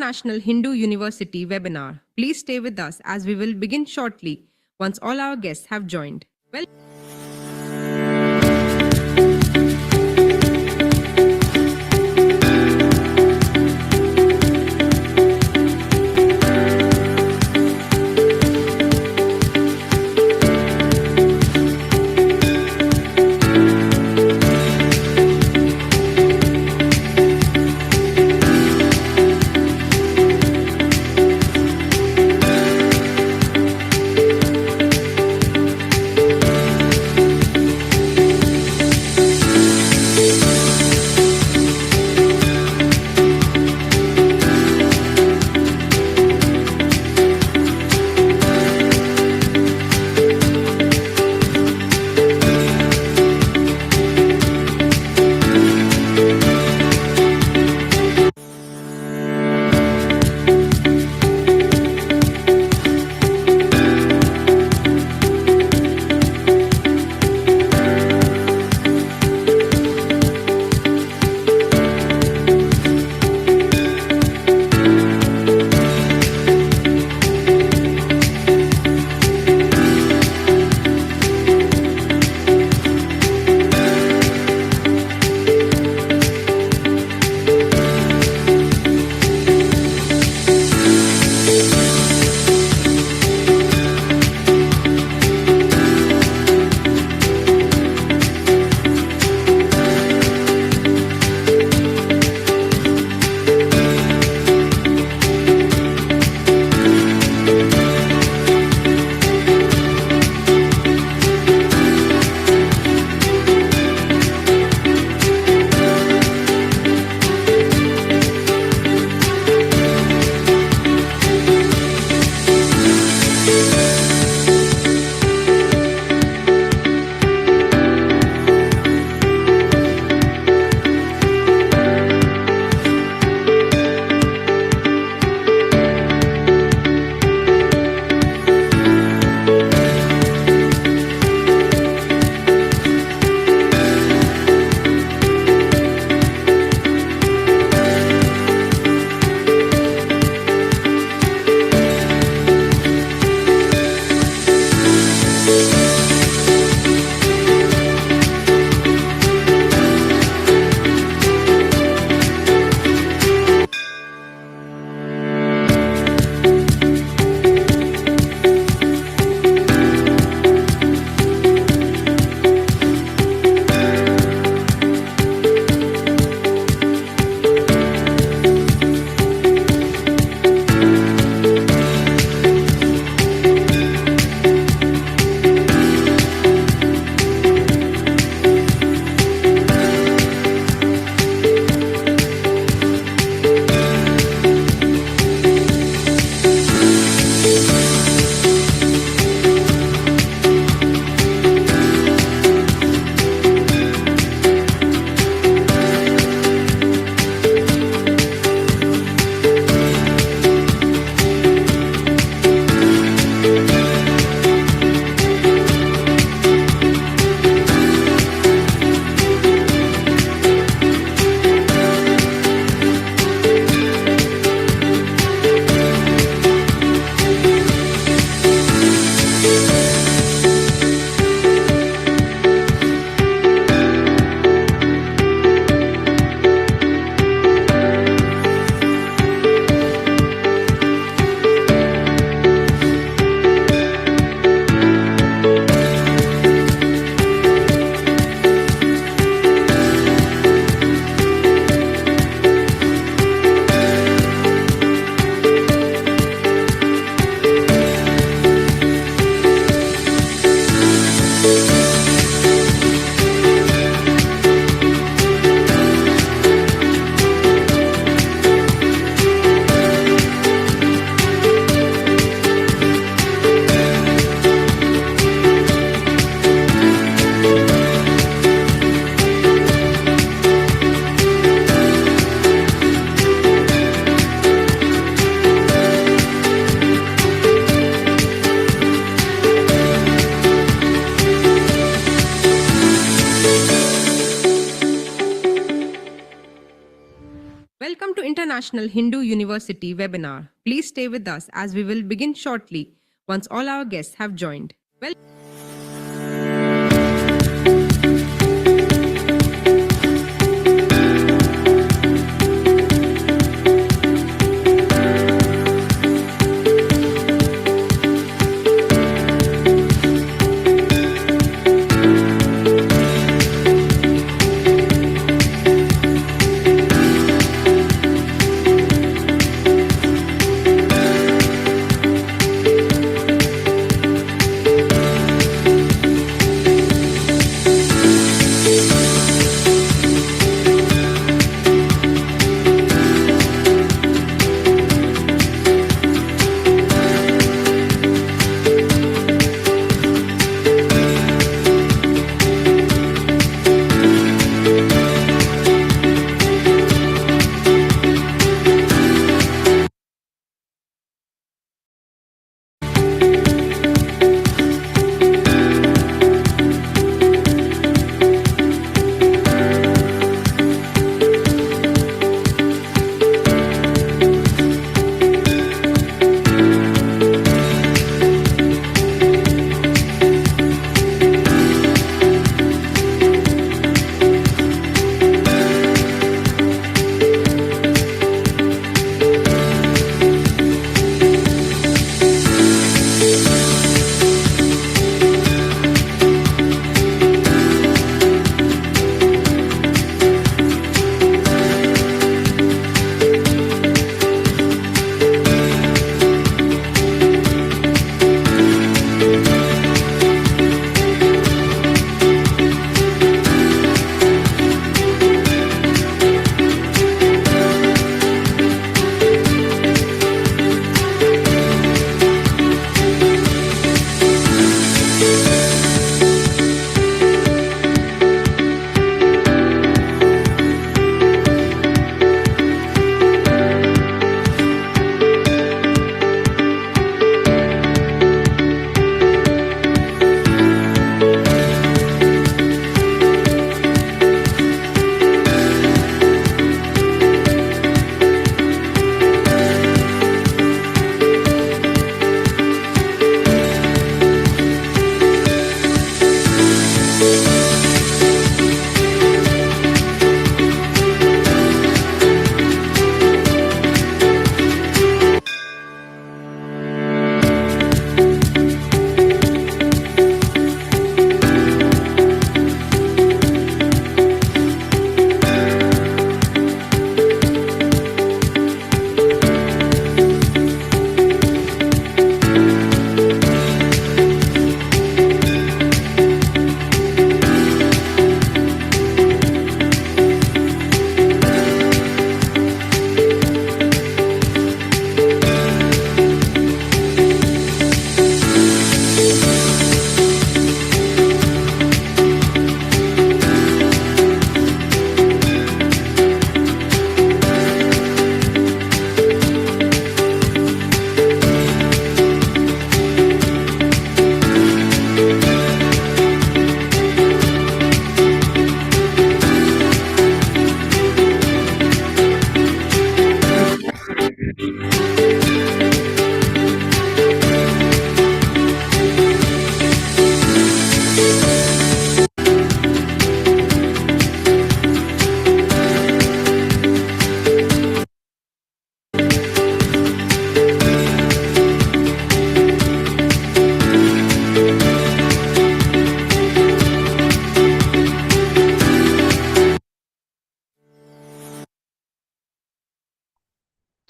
International Hindu University webinar. Please stay with us as we will begin shortly once all our guests have joined. International Hindu University webinar. Please stay with us as we will begin shortly once all our guests have joined.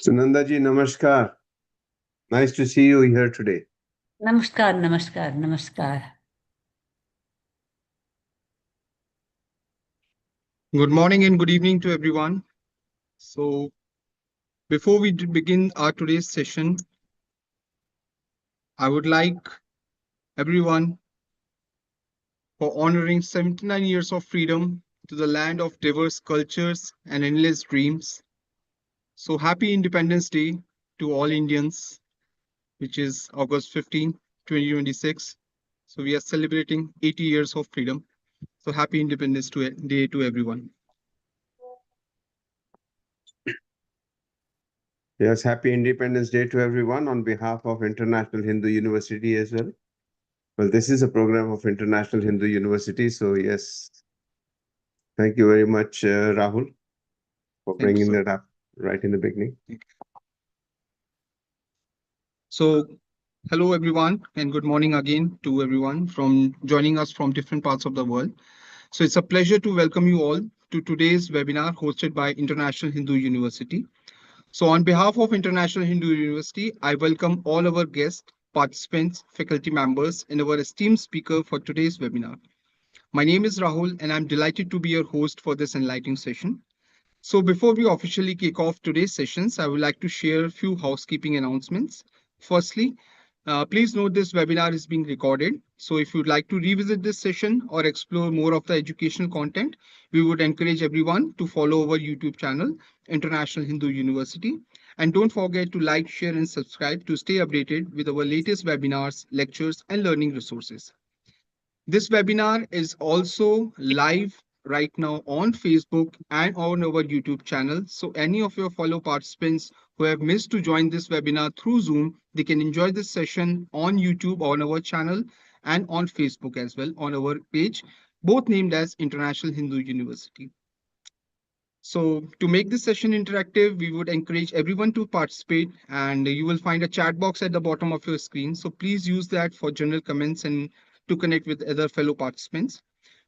Sunanda ji, namaskar. Nice to see you here today. Namaskar, namaskar, namaskar. Good morning and good evening to everyone. So, before we begin our today's session, I would like everyone for honoring 79 years of freedom to the land of diverse cultures and endless dreams. So, happy Independence Day to all Indians, which is August 15, 2026. So, we are celebrating 80 years of freedom. So, happy Independence Day to everyone. Yes, happy Independence Day to everyone on behalf of International Hindu University as well. Well, this is a program of International Hindu University, so yes, thank you very much, Rahul, for Thank you, bringing sir. that up right in the beginning. So, hello everyone, and good morning again to everyone from joining us from different parts of the world. So, it's a pleasure to welcome you all to today's webinar hosted by International Hindu University. So, on behalf of International Hindu University, I welcome all our guests, participants, faculty members, and our esteemed speaker for today's webinar. My name is Rahul, and I'm delighted to be your host for this enlightening session. So before we officially kick off today's sessions, I would like to share a few housekeeping announcements. Firstly, please note this webinar is being recorded. So if you'd like to revisit this session or explore more of the educational content, we would encourage everyone to follow our YouTube channel, International Hindu University. And don't forget to like, share, and subscribe to stay updated with our latest webinars, lectures, and learning resources. This webinar is also live right now on Facebook and on our YouTube channel. So any of your fellow participants who have missed to join this webinar through Zoom, they can enjoy this session on YouTube on our channel and on Facebook as well on our page, both named as International Hindu University. So to make this session interactive, we would encourage everyone to participate, and you will find a chat box at the bottom of your screen. So please use that for general comments and to connect with other fellow participants.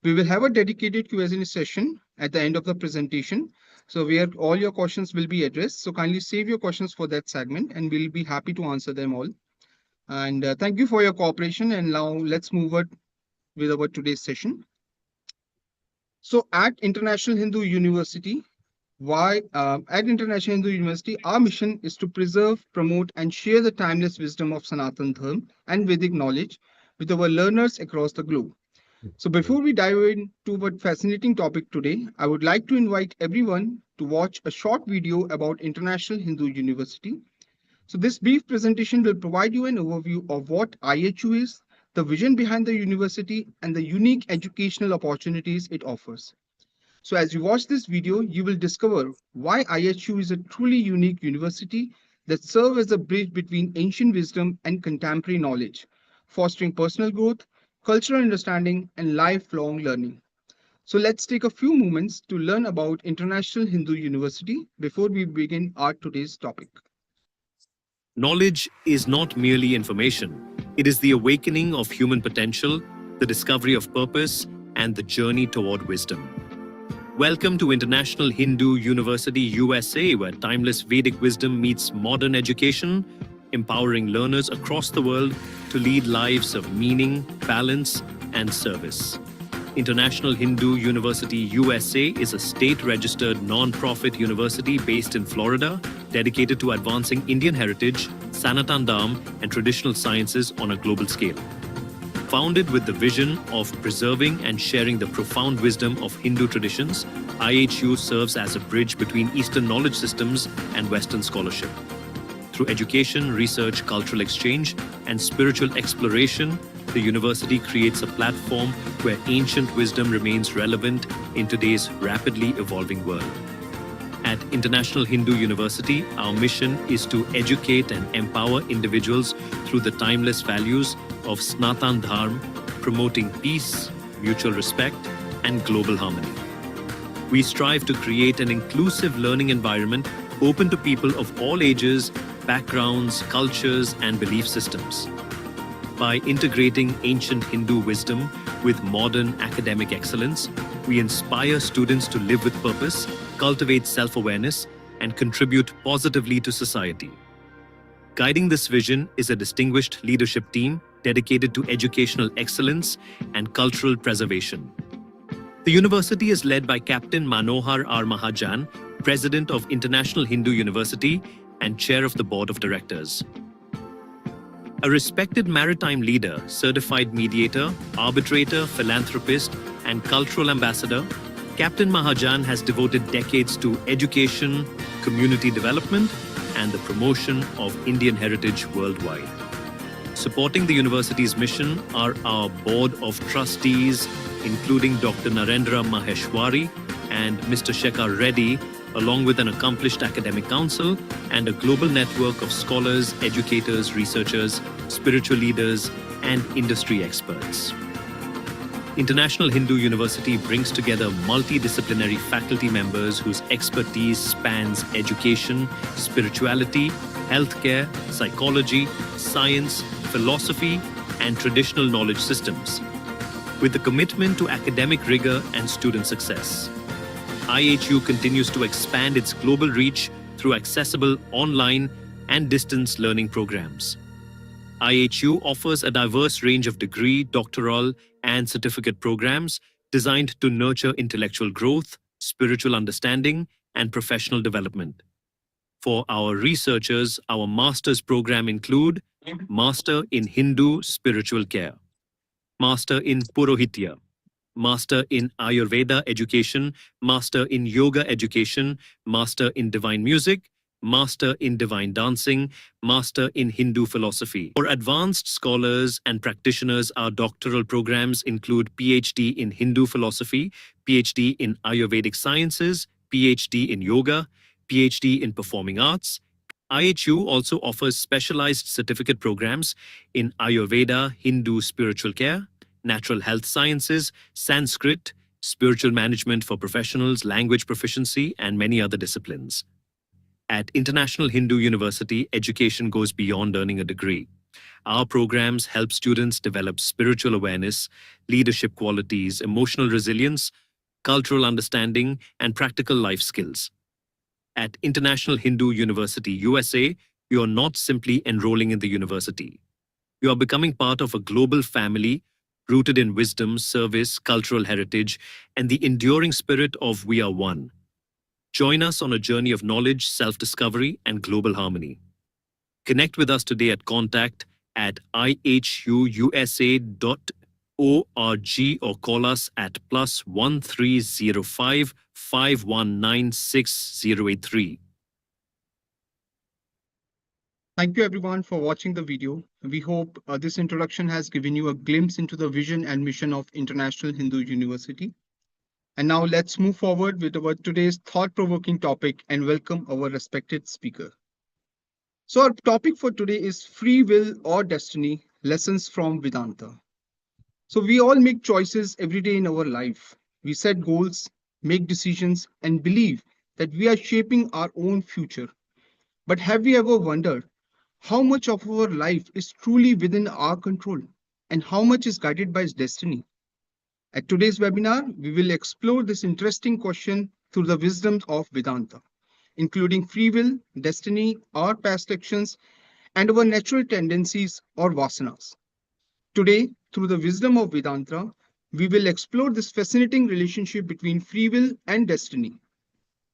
We will have a dedicated Q&A session at the end of the presentation, so where all your questions will be addressed. So kindly save your questions for that segment, and we'll be happy to answer them all. And thank you for your cooperation. And now let's move on with our today's session. So at International Hindu University, our mission is to preserve, promote, and share the timeless wisdom of Sanatan Dharma and Vedic knowledge with our learners across the globe. So before we dive into a fascinating topic today, I would like to invite everyone to watch a short video about International Hindu University. So this brief presentation will provide you an overview of what IHU is, the vision behind the university, and the unique educational opportunities it offers. So as you watch this video, you will discover why IHU is a truly unique university that serves as a bridge between ancient wisdom and contemporary knowledge, fostering personal growth, cultural understanding, and lifelong learning. So let's take a few moments to learn about International Hindu University before we begin our today's topic. Knowledge is not merely information. It is the awakening of human potential, the discovery of purpose, and the journey toward wisdom. Welcome to International Hindu University USA, where timeless Vedic wisdom meets modern education, empowering learners across the world to lead lives of meaning, balance, and service. International Hindu University USA is a state-registered non-profit university based in Florida, dedicated to advancing Indian heritage, Sanatan Dharma, and traditional sciences on a global scale. Founded with the vision of preserving and sharing the profound wisdom of Hindu traditions, IHU serves as a bridge between Eastern knowledge systems and Western scholarship. Through education, research, cultural exchange, and spiritual exploration, the university creates a platform where ancient wisdom remains relevant in today's rapidly evolving world. At International Hindu University, our mission is to educate and empower individuals through the timeless values of Sanatan Dharma, promoting peace, mutual respect, and global harmony. We strive to create an inclusive learning environment open to people of all ages, backgrounds, cultures, and belief systems. By integrating ancient Hindu wisdom with modern academic excellence, we inspire students to live with purpose, cultivate self-awareness, and contribute positively to society. Guiding this vision is a distinguished leadership team dedicated to educational excellence and cultural preservation. The university is led by Captain Manohar R. Mahajan, President of International Hindu University and Chair of the Board of Directors. A respected maritime leader, certified mediator, arbitrator, philanthropist, and cultural ambassador, Captain Mahajan has devoted decades to education, community development, and the promotion of Indian heritage worldwide. Supporting the university's mission are our Board of Trustees, including Dr. Narendra Maheshwari and Mr. Shekhar Reddy, along with an accomplished academic council and a global network of scholars, educators, researchers, spiritual leaders, and industry experts. International Hindu University brings together multidisciplinary faculty members whose expertise spans education, spirituality, healthcare, psychology, science, philosophy, and traditional knowledge systems, with a commitment to academic rigor and student success. IHU continues to expand its global reach through accessible online and distance learning programs. IHU offers a diverse range of degree, doctoral, and certificate programs designed to nurture intellectual growth, spiritual understanding, and professional development. For our researchers, our master's program include Master in Hindu Spiritual Care, Master in Purohitya, Master in Ayurveda Education, Master in Yoga Education, Master in Divine Music, Master in Divine Dancing, Master in Hindu Philosophy. For advanced scholars and practitioners, our doctoral programs include PhD in Hindu Philosophy, PhD in Ayurvedic Sciences, PhD in Yoga, PhD in Performing Arts. IHU also offers specialized certificate programs in Ayurveda, Hindu Spiritual Care, Natural Health Sciences, Sanskrit, Spiritual Management for Professionals, Language Proficiency, and many other disciplines. At International Hindu University, education goes beyond earning a degree. Our programs help students develop spiritual awareness, leadership qualities, emotional resilience, cultural understanding, and practical life skills. At International Hindu University, USA, you are not simply enrolling in the university. You are becoming part of a global family rooted in wisdom, service, cultural heritage, and the enduring spirit of We Are One. Join us on a journey of knowledge, self-discovery, and global harmony. Connect with us today at contact@ihuusa.org or call us at +1305 519 6083. Thank you everyone for watching the video. We hope this introduction has given you a glimpse into the vision and mission of International Hindu University. And now let's move forward with our today's thought-provoking topic and welcome our respected speaker. So our topic for today is free will or destiny, lessons from Vedanta. So we all make choices every day in our life. We set goals, make decisions, and believe that we are shaping our own future. But have we ever wondered how much of our life is truly within our control and how much is guided by destiny? At today's webinar, we will explore this interesting question through the wisdoms of Vedanta, including free will, destiny, our past actions, and our natural tendencies or vasanas. Today, through the wisdom of Vedanta, we will explore this fascinating relationship between free will and destiny.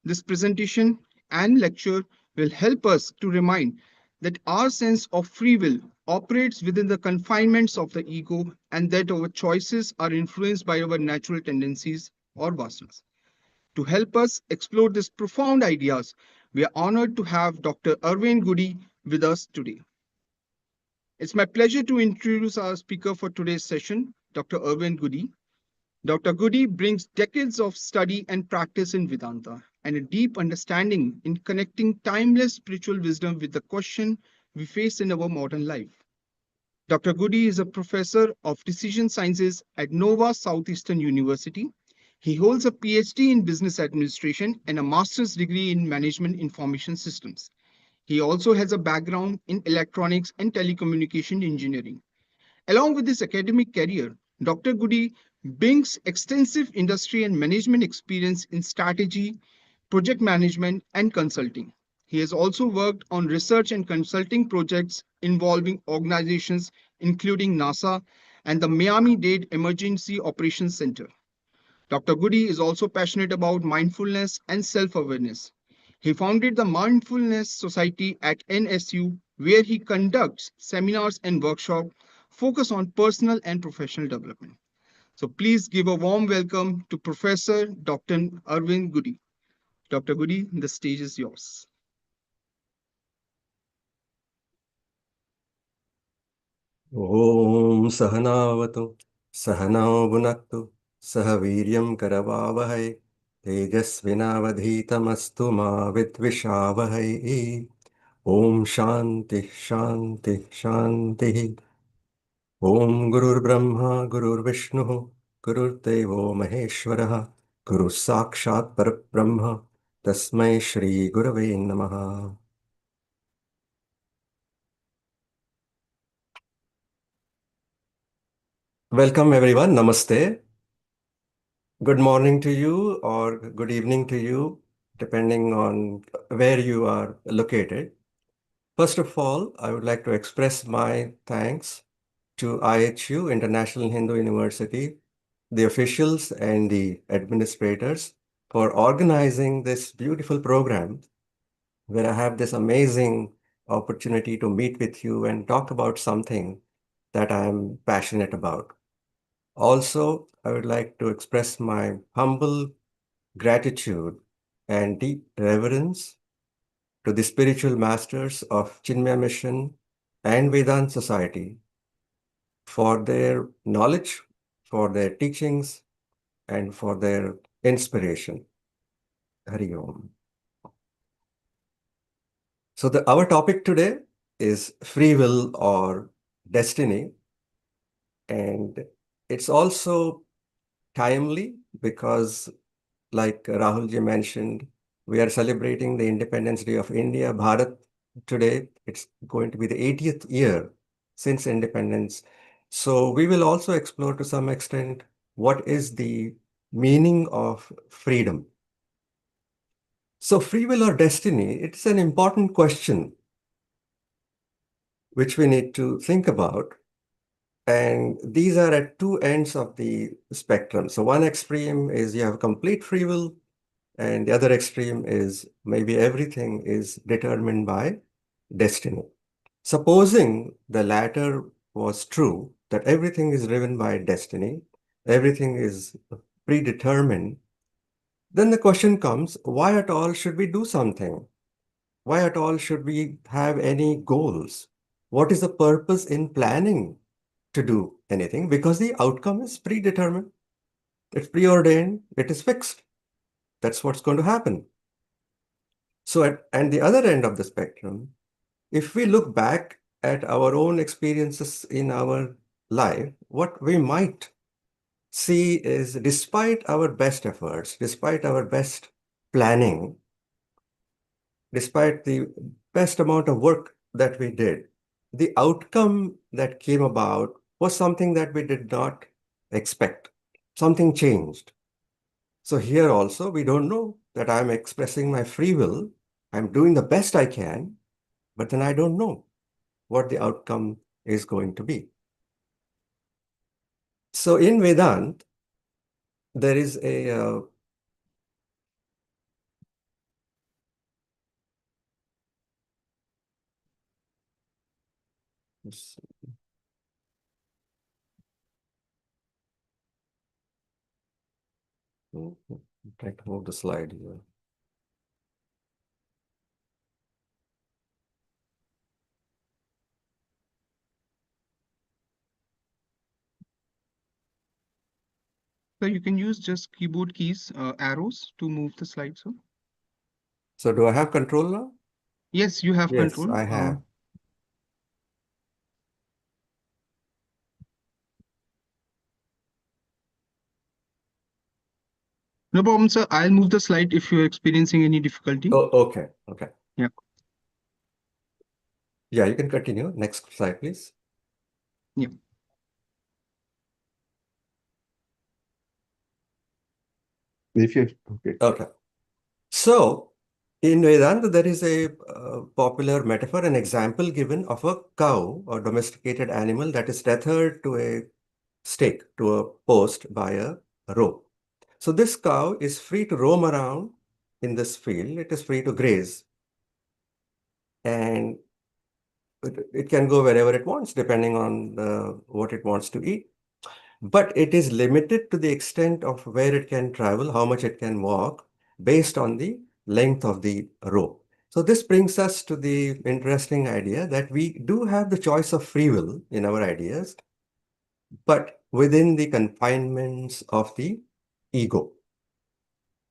This presentation and lecture will help us to remind that our sense of free will operates within the confinements of the ego and that our choices are influenced by our natural tendencies or vasanas. To help us explore these profound ideas, we are honored to have Dr. Arvind Gudi with us today. It's my pleasure to introduce our speaker for today's session, Dr. Arvind Gudi. Dr. Gudi brings decades of study and practice in Vedanta and a deep understanding in connecting timeless spiritual wisdom with the question we face in our modern life. Dr. Gudi is a professor of decision sciences at Nova Southeastern University. He holds a PhD in business administration and a master's degree in management information systems. He also has a background in electronics and telecommunication engineering. Along with his academic career, Dr. Gudi brings extensive industry and management experience in strategy, project management, and consulting. He has also worked on research and consulting projects involving organizations including NASA and the Miami-Dade Emergency Operations Center. Dr. Gudi is also passionate about mindfulness and self-awareness. He founded the Mindfulness Society at NSU, where he conducts seminars and workshops focused on personal and professional development. So please give a warm welcome to Professor Dr. Arvind Gudi. Dr. Gudi, the stage is yours. ॐ सहनावतु सहनौ भुनक्तु सह वीर्यं करवावहै तेजस्विनावधीतमस्तु मा विद्विषावहै ॐ शान्तिः शान्तिः शान्तिः ॐ गुरुर्ब्रह्मा गुरुर्विष्णुः गुरुर्देवो महेश्वरः गुरुः साक्षात् परब्रह्म तस्मै श्रीगुरवे नमः। Welcome everyone. Namaste. Good morning to you or good evening to you, depending on where you are located. First of all, I would like to express my thanks to IHU, International Hindu University, the officials and the administrators for organizing this beautiful program where I have this amazing opportunity to meet with you and talk about something that I'm passionate about. Also, I would like to express my humble gratitude and deep reverence to the spiritual masters of Chinmaya Mission and Vedanta Society for their knowledge, for their teachings, and for their inspiration. Hari Om. So our topic today is free will or destiny. And it's also timely because, like Rahulji mentioned, we are celebrating the Independence Day of India, Bharat. Today, it's going to be the 80th year since independence. So we will also explore to some extent what is the meaning of freedom. So free will or destiny, it's an important question which we need to think about. And these are at two ends of the spectrum. So one extreme is you have complete free will, and the other extreme is maybe everything is determined by destiny. Supposing the latter was true, that everything is driven by destiny, everything is predetermined, then the question comes, why at all should we do something? Why at all should we have any goals? What is the purpose in planning to do anything? Because the outcome is predetermined, it's preordained, it is fixed. That's what's going to happen. So at the other end of the spectrum, if we look back at our own experiences in our life, what we might see is despite our best efforts, despite our best planning, despite the best amount of work that we did, the outcome that came about was something that we did not expect. Something changed. So here also, we don't know that I'm expressing my free will. I'm doing the best I can, but then I don't know what the outcome is going to be. So in Vedanta, there is a try to move the slide here. So you can use just keyboard keys, arrows to move the slide, sir. So do I have control now? Yes, you have Yes, control. I have. No problem, sir. I'll move the slide if you're experiencing any difficulty. Oh, okay. Okay. Yeah. Yeah, you can continue. Next slide, please. Yeah. If you okay. Okay. So in Vedanta, there is a popular metaphor, an example given of a cow or domesticated animal that is tethered to a stake, to a post by a rope. So this cow is free to roam around in this field. It is free to graze. And it can go wherever it wants, depending on what it wants to eat. But it is limited to the extent of where it can travel, how much it can walk, based on the length of the rope. So this brings us to the interesting idea that we do have the choice of free will in our ideas, but within the confinements of the ego.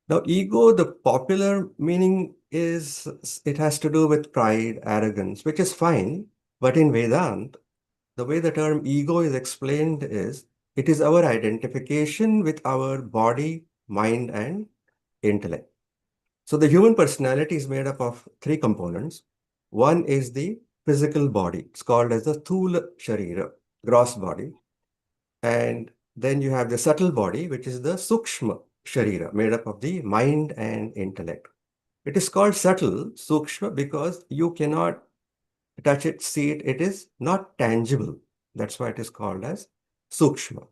Now, ego, the popular meaning is it has to do with pride, arrogance, which is fine. But in Vedanta, the way the term ego is explained is it is our identification with our body, mind, and intellect. So the human personality is made up of three components. One is the physical body. It's called as the Thula Sharira, gross body. And then you have the subtle body, which is the Sukshma Sharira, made up of the mind and intellect. It is called subtle, Sukshma, because you cannot touch it, see it. It is not tangible. That's why it is called as Sukshma.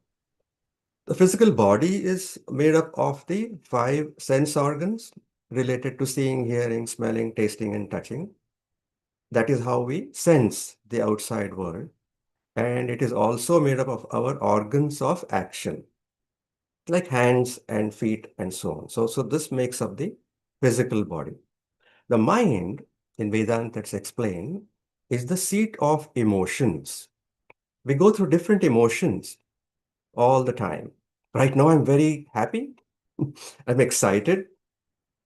The physical body is made up of the 5 sense organs related to seeing, hearing, smelling, tasting, and touching. That is how we sense the outside world. And it is also made up of our organs of action, like hands and feet and so on. So this makes up the physical body. The mind, in Vedanta, that's explained, is the seat of emotions. We go through different emotions all the time. Right now, I'm very happy. I'm excited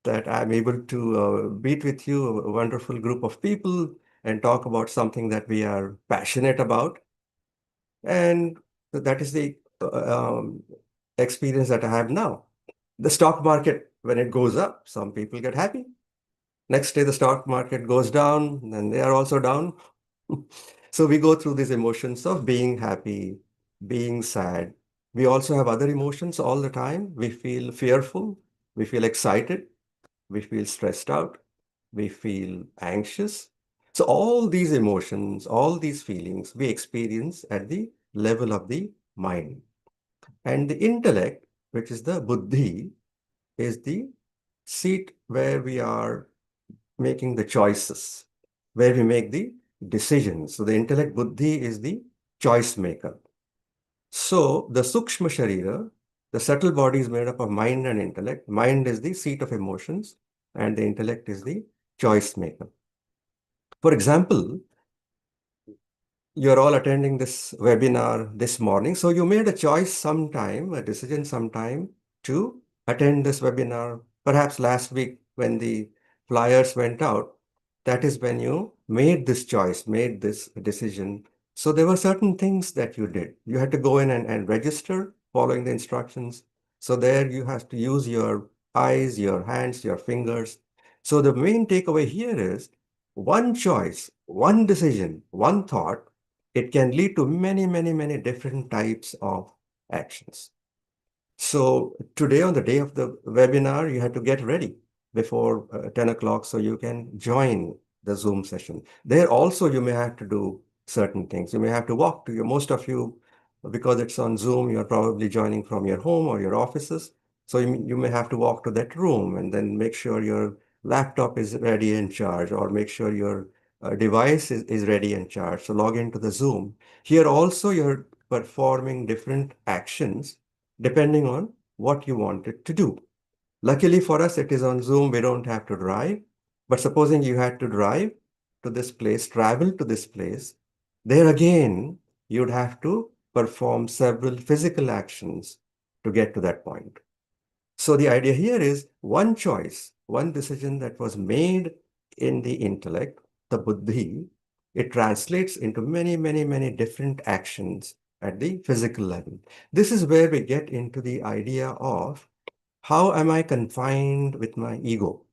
that I'm able to meet with you, a wonderful group of people, and talk about something that we are passionate about. And that is the experience that I have now. The stock market, when it goes up, some people get happy. Next day, the stock market goes down, and they are also down. So we go through these emotions of being happy, being sad. We also have other emotions all the time. We feel fearful, we feel excited, we feel stressed out, we feel anxious. So all these emotions, all these feelings we experience at the level of the mind. And the intellect, which is the buddhi, is the seat where we are making the choices, where we make the decisions. So the intellect buddhi is the choice maker. So the sukshma sharira, the subtle body is made up of mind and intellect. Mind is the seat of emotions, and the intellect is the choice maker. For example, you're all attending this webinar this morning. So you made a choice sometime, a decision sometime to attend this webinar. Perhaps last week when the flyers went out, that is when you made this choice, made this decision. So there were certain things that you did. You had to go in and register following the instructions. So there you have to use your eyes, your hands, your fingers. So the main takeaway here is one choice, one decision, one thought, it can lead to many, many, many different types of actions. So today, on the day of the webinar, you had to get ready before 10 o'clock so you can join the Zoom session. There also, you may have to do certain things. You may have to walk to most of you, because it's on Zoom, you're probably joining from your home or your offices. So you may have to walk to that room and then make sure your laptop is ready and charged, or make sure your device is ready and charged. So log into the Zoom. Here also, you're performing different actions depending on what you want it to do. Luckily for us, it is on Zoom. We don't have to drive. But supposing you had to drive to this place, travel to this place, there again, you'd have to perform several physical actions to get to that point. So the idea here is one choice, one decision that was made in the intellect, the buddhi, it translates into many, many, many different actions at the physical level. This is where we get into the idea of how am I confined with my ego?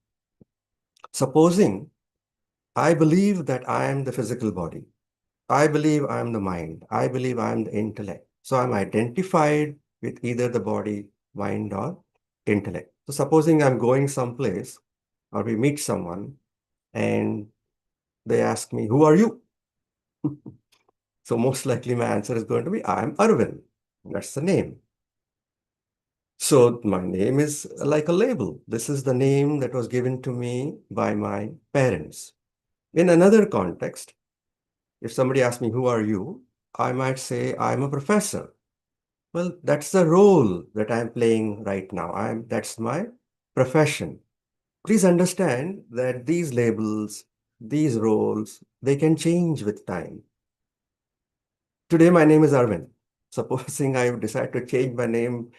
Supposing I believe that I am the physical body. I believe I am the mind. I believe I am the intellect. So I'm identified with either the body, mind, or intellect. So supposing I'm going someplace or we meet someone and they ask me, who are you? So most likely my answer is going to be, I'm Arvind. That's the name. So my name is like a label. This is the name that was given to me by my parents. In another context, if somebody asks me, who are you? I might say, I'm a professor. Well, that's the role that I'm playing right now. That's my profession. Please understand that these labels, these roles, they can change with time. Today, my name is Arvind. Supposing I decide to change my name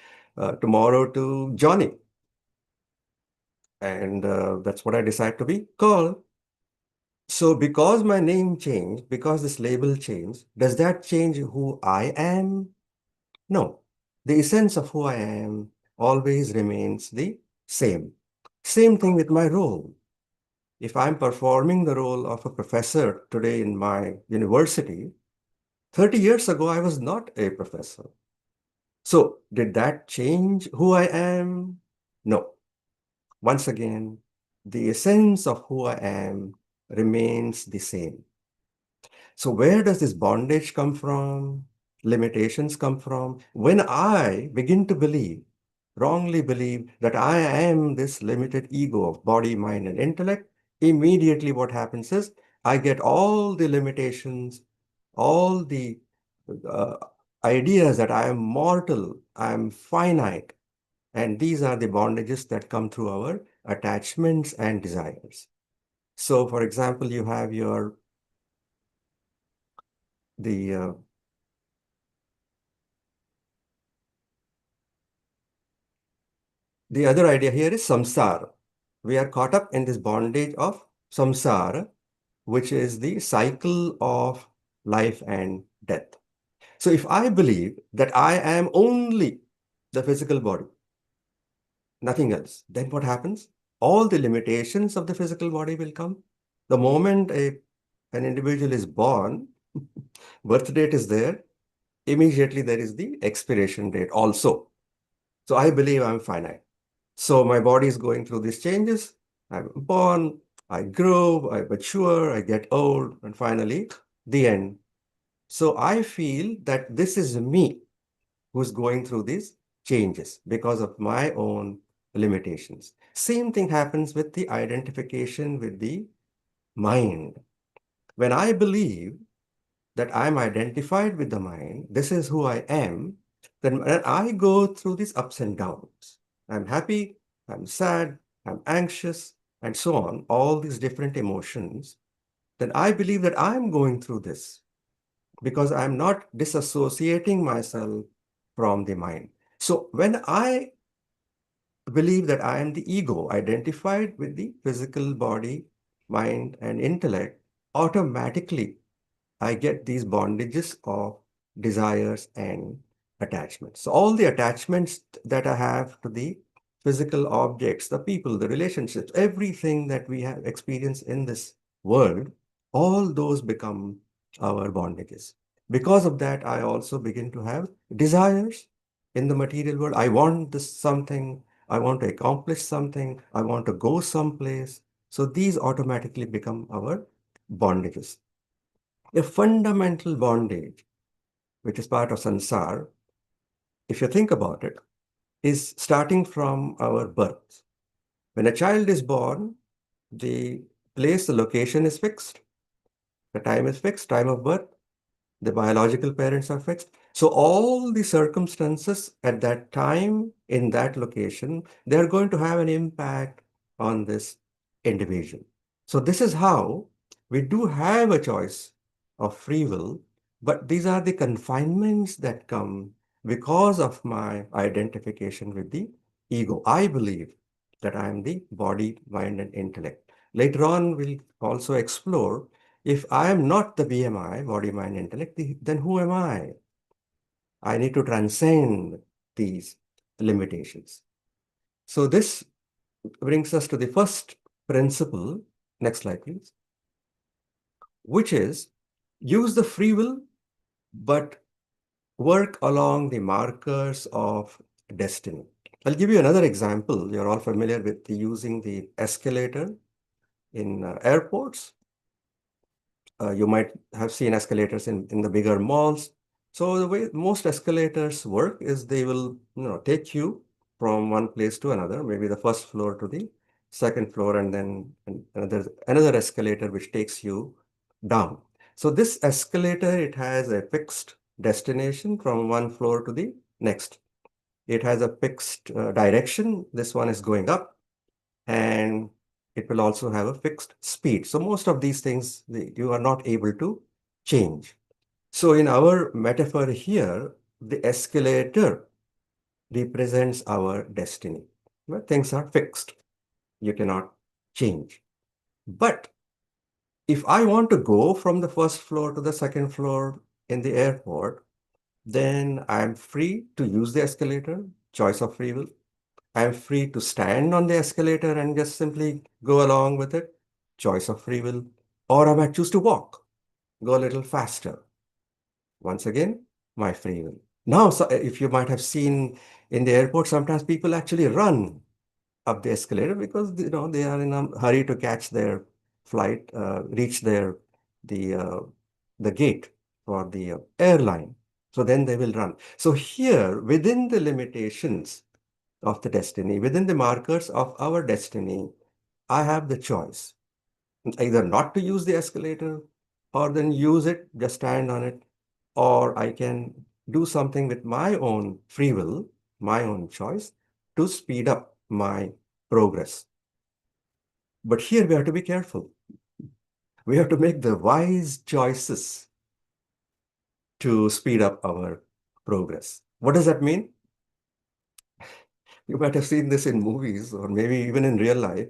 tomorrow to Johnny. And that's what I decide to be called. So because my name changed, because this label changed, does that change who I am? No. The essence of who I am always remains the same. Same thing with my role. If I'm performing the role of a professor today in my university, 30 years ago, I was not a professor. So did that change who I am? No. Once again, the essence of who I am remains the same. So where does this bondage come from? Limitations come from? When I begin to believe, wrongly believe that I am this limited ego of body, mind, and intellect, immediately what happens is I get all the limitations, all the uh, ideas that I am mortal, I am finite. And these are the bondages that come through our attachments and desires. So, for example, you have the other idea here is samsara. We are caught up in this bondage of samsara, which is the cycle of life and death. So if I believe that I am only the physical body, nothing else, then what happens? All the limitations of the physical body will come. The moment an individual is born, birth date is there, immediately there is the expiration date also. So I believe I'm finite. So my body is going through these changes. I'm born, I grow, I mature, I get old, and finally the end. So I feel that this is me who's going through these changes because of my own limitations. Same thing happens with the identification with the mind. When I believe that I'm identified with the mind, this is who I am, then when I go through these ups and downs, I'm happy, I'm sad, I'm anxious, and so on, all these different emotions, then I believe that I'm going through this because I'm not disassociating myself from the mind. So when I believe that I am the ego identified with the physical body, mind, and intellect, automatically I get these bondages of desires and attachments. So all the attachments that I have to the physical objects, the people, the relationships, everything that we have experienced in this world, all those become our bondages. Because of that, I also begin to have desires in the material world. I want this something, I want to accomplish something, I want to go someplace. So these automatically become our bondages. A fundamental bondage, which is part of sansar, if you think about it, is starting from our birth. When a child is born, the place, the location is fixed, the time is fixed, time of birth, the biological parents are fixed. So all the circumstances at that time in that location, they're going to have an impact on this individual. So this is how we do have a choice of free will, but these are the confinements that come because of my identification with the ego. I believe that I am the body, mind, and intellect. Later on, we'll also explore if I am not the BMI, body, mind, intellect, then who am I? I need to transcend these limitations. So this brings us to the first principle. Next slide, please. Which is use the free will, but work along the markers of destiny. I'll give you another example. You're all familiar with using the escalator in airports. You might have seen escalators in the bigger malls. So the way most escalators work is they will take you from one place to another, maybe the first floor to the second floor, and then another escalator which takes you down. So this escalator, it has a fixed destination from one floor to the next. It has a fixed direction. This one is going up, and it will also have a fixed speed. So most of these things you are not able to change. So in our metaphor here, the escalator represents our destiny, where things are fixed. You cannot change. But if I want to go from the first floor to the second floor in the airport, then I'm free to use the escalator, choice of free will. I'm free to stand on the escalator and just simply go along with it, choice of free will. Or I might choose to walk, go a little faster. Once again, my free will. Now, so if you might have seen in the airport, sometimes people actually run up the escalator because they are in a hurry to catch their flight, reach the uh, the gate for the airline. So then they will run. So here, within the limitations of the destiny, within the markers of our destiny, I have the choice either not to use the escalator or then use it, just stand on it, or I can do something with my own free will, my own choice to speed up my progress. But here we have to be careful. We have to make the wise choices to speed up our progress. What does that mean? You might have seen this in movies or maybe even in real life,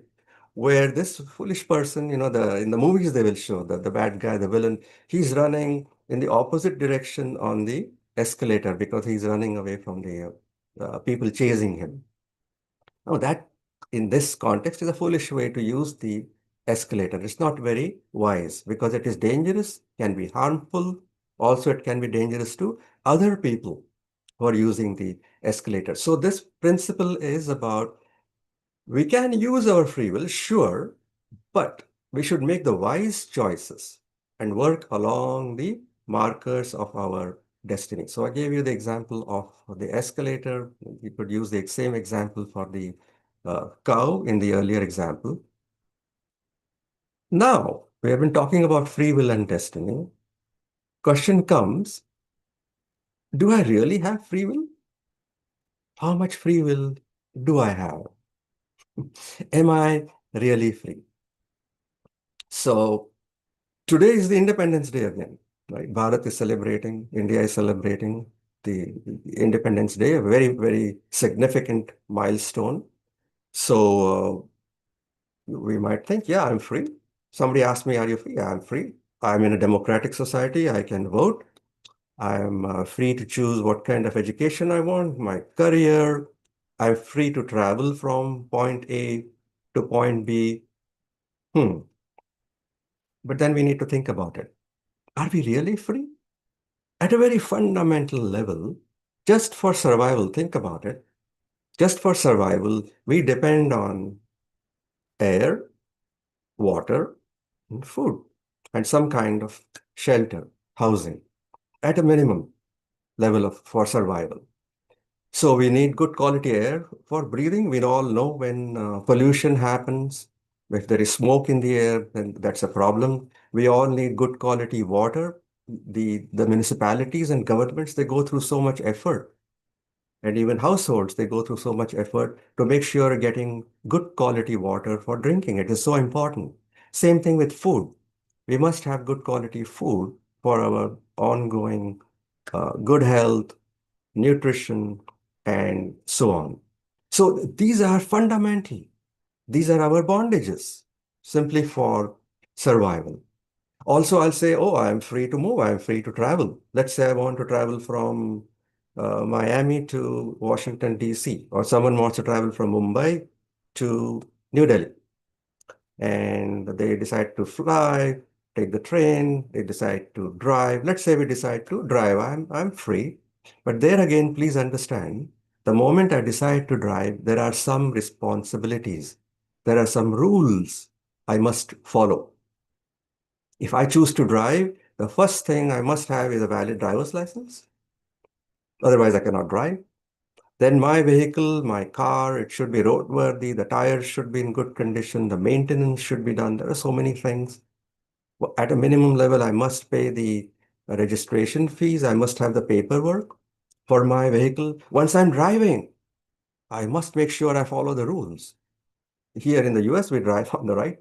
where this foolish person, in the movies they will show that the bad guy, the villain, he's running in the opposite direction on the escalator because he's running away from the people chasing him. Now that in this context is a foolish way to use the escalator. It's not very wise because it is dangerous, can be harmful. Also, it can be dangerous to other people who are using the escalator. So this principle is about we can use our free will, sure, but we should make the wise choices and work along the markers of our destiny. So I gave you the example of the escalator. You could use the same example for the cow in the earlier example. Now, we have been talking about free will and destiny. Question comes, do I really have free will? How much free will do I have? Am I really free? So today is the Independence Day again, right? Bharat is celebrating, India is celebrating the Independence Day, a very, very significant milestone. So we might think, yeah, I'm free. Somebody asked me, are you free? Yeah, I'm free. I'm in a democratic society. I can vote. I'm free to choose what kind of education I want, my career. I'm free to travel from point A to point B. But then we need to think about it. Are we really free? At a very fundamental level, just for survival, think about it. Just for survival, we depend on air, water, and food, and some kind of shelter, housing, at a minimum level of for survival. So we need good quality air for breathing. We all know when pollution happens, if there is smoke in the air, then that's a problem. We all need good quality water. The municipalities and governments, they go through so much effort, and even households, they go through so much effort to make sure getting good quality water for drinking. It is so important. Same thing with food. We must have good quality food for our ongoing good health, nutrition, and so on. So these are fundamental. These are our bondages simply for survival. Also, I'll say, oh, I'm free to move. I'm free to travel. Let's say I want to travel from Miami to Washington, D.C., or someone wants to travel from Mumbai to New Delhi. And they decide to fly, take the train, they decide to drive. Let's say we decide to drive. I'm free. But there again, please understand, the moment I decide to drive, there are some responsibilities. There are some rules I must follow. If I choose to drive, the first thing I must have is a valid driver's license. Otherwise, I cannot drive. Then my vehicle, my car, it should be roadworthy. The tires should be in good condition. The maintenance should be done. There are so many things. At a minimum level, I must pay the registration fees. I must have the paperwork for my vehicle. Once I'm driving, I must make sure I follow the rules. Here in the US, we drive on the right.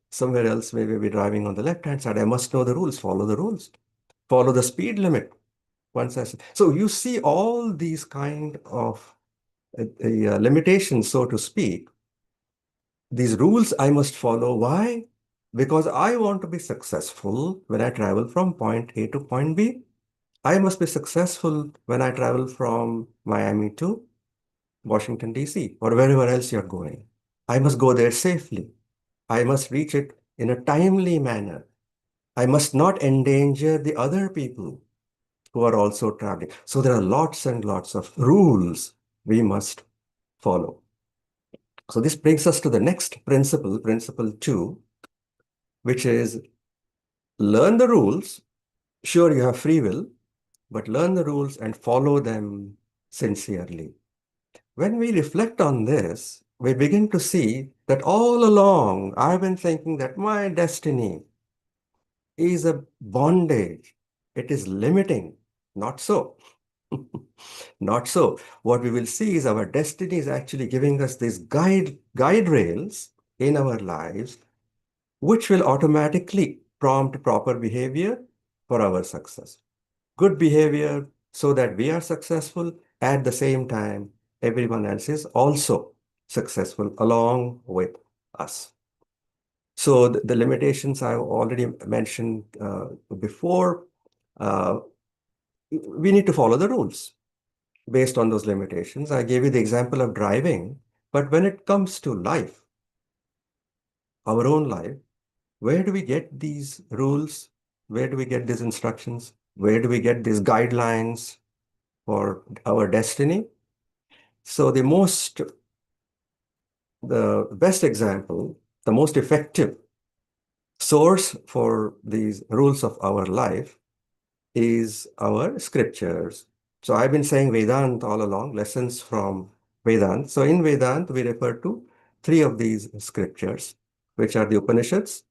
Somewhere else, maybe we're driving on the left-hand side. I must know the rules, follow the rules, follow the speed limit. So you see all these kind of limitations, so to speak, These rules I must follow. Why? Because I want to be successful when I travel from point A to point B. I must be successful when I travel from Miami to Washington, D.C., or wherever else you're going. I must go there safely. I must reach it in a timely manner. I must not endanger the other people who are also traveling. So there are lots and lots of rules we must follow. So this brings us to the next principle, principle 2, which is learn the rules. Sure, you have free will, but learn the rules and follow them sincerely. When we reflect on this, we begin to see that all along I've been thinking that my destiny is a bondage. It is limiting. Not so. Not so. What we will see is our destiny is actually giving us these guide rails in our lives, which will automatically prompt proper behavior for our success. Good behavior so that we are successful. At the same time, everyone else is also successful along with us. So the limitations I've already mentioned before, uh, we need to follow the rules based on those limitations. I gave you the example of driving, but when it comes to life, our own life, where do we get these rules? Where do we get these instructions? Where do we get these guidelines for our destiny? So the best example, the most effective source for these rules of our life is our scriptures. So I've been saying Vedanta all along, lessons from Vedanta. So in Vedanta, we refer to three of these scriptures, which are the Upanishads,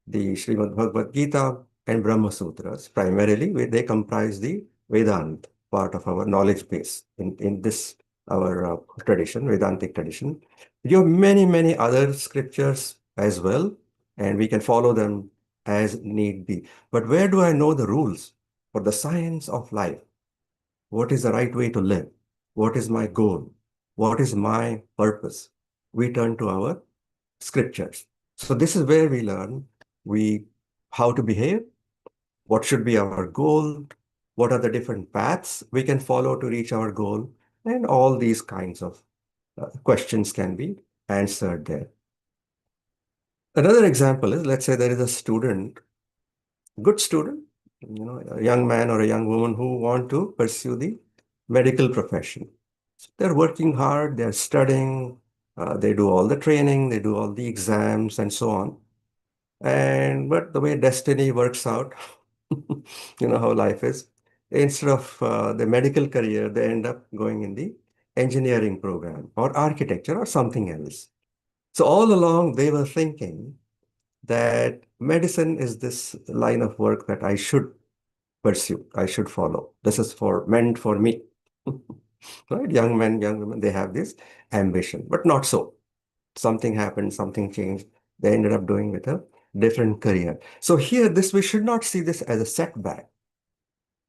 the Srimad Bhagavad Gita, and Brahma Sutras. Primarily, they comprise the Vedanta part of our knowledge base in this, our tradition, Vedantic tradition. You have many, many other scriptures as well, and we can follow them as need be. But where do I know the rules for the science of life? What is the right way to live? What is my goal? What is my purpose? We turn to our scriptures. So this is where we learn how to behave, what should be our goal, what are the different paths we can follow to reach our goal, and all these kinds of questions can be answered there. Another example is, let's say there is a student, good student, a young man or a young woman who want to pursue the medical profession. So they're working hard, they're studying, they do all the training, they do all the exams and so on. But the way destiny works out, you know how life is. Instead of the medical career, they end up going in the engineering program or architecture or something else. So all along, they were thinking that medicine is this line of work that I should pursue, I should follow. This is meant for me. Right? Young men, young women, they have this ambition, but not so. Something happened, something changed. They ended up doing with a different career. So here, we should not see this as a setback.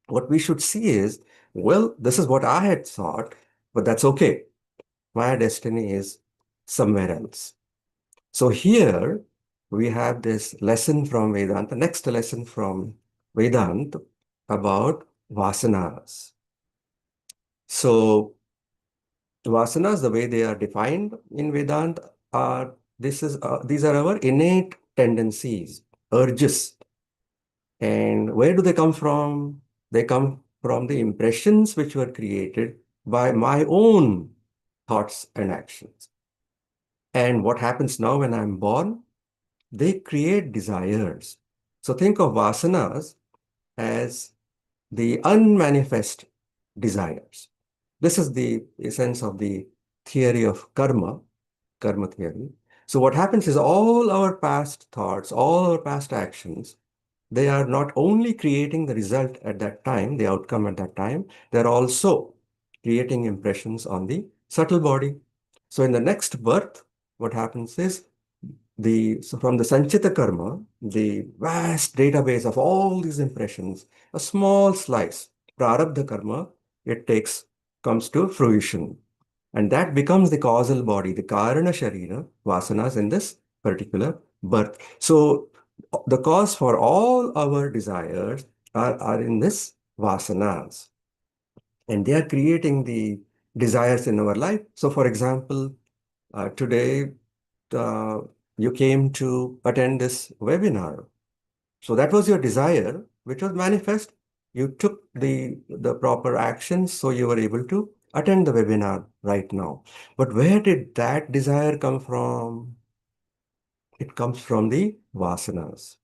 What we should see is, well, this is what I had thought, but that's okay. My destiny is somewhere else. So here we have this lesson from Vedanta, next lesson from Vedanta about vasanas. So vasanas, the way they are defined in Vedanta, these are our innate tendencies, urges. And where do they come from? They come from the impressions which were created by my own thoughts and actions. And what happens now when I'm born? They create desires. So think of vasanas as the unmanifest desires. This is the essence of the theory of karma theory. So what happens is all our past thoughts, all our past actions, they are not only creating the result at that time, the outcome at that time, they're also creating impressions on the subtle body. So in the next birth, what happens is from the Sanchita Karma, the vast database of all these impressions, a small slice, Prarabdha Karma, comes to fruition. And that becomes the causal body, the Karana Sharira, vasanas in this particular birth. So the cause for all our desires are in this vasanas. And they are creating the desires in our life. So for example, today uh, you came to attend this webinar. So that was your desire, which was manifest. You took the proper actions, so you were able to attend the webinar right now. But where did that desire come from? It comes from the vasanas.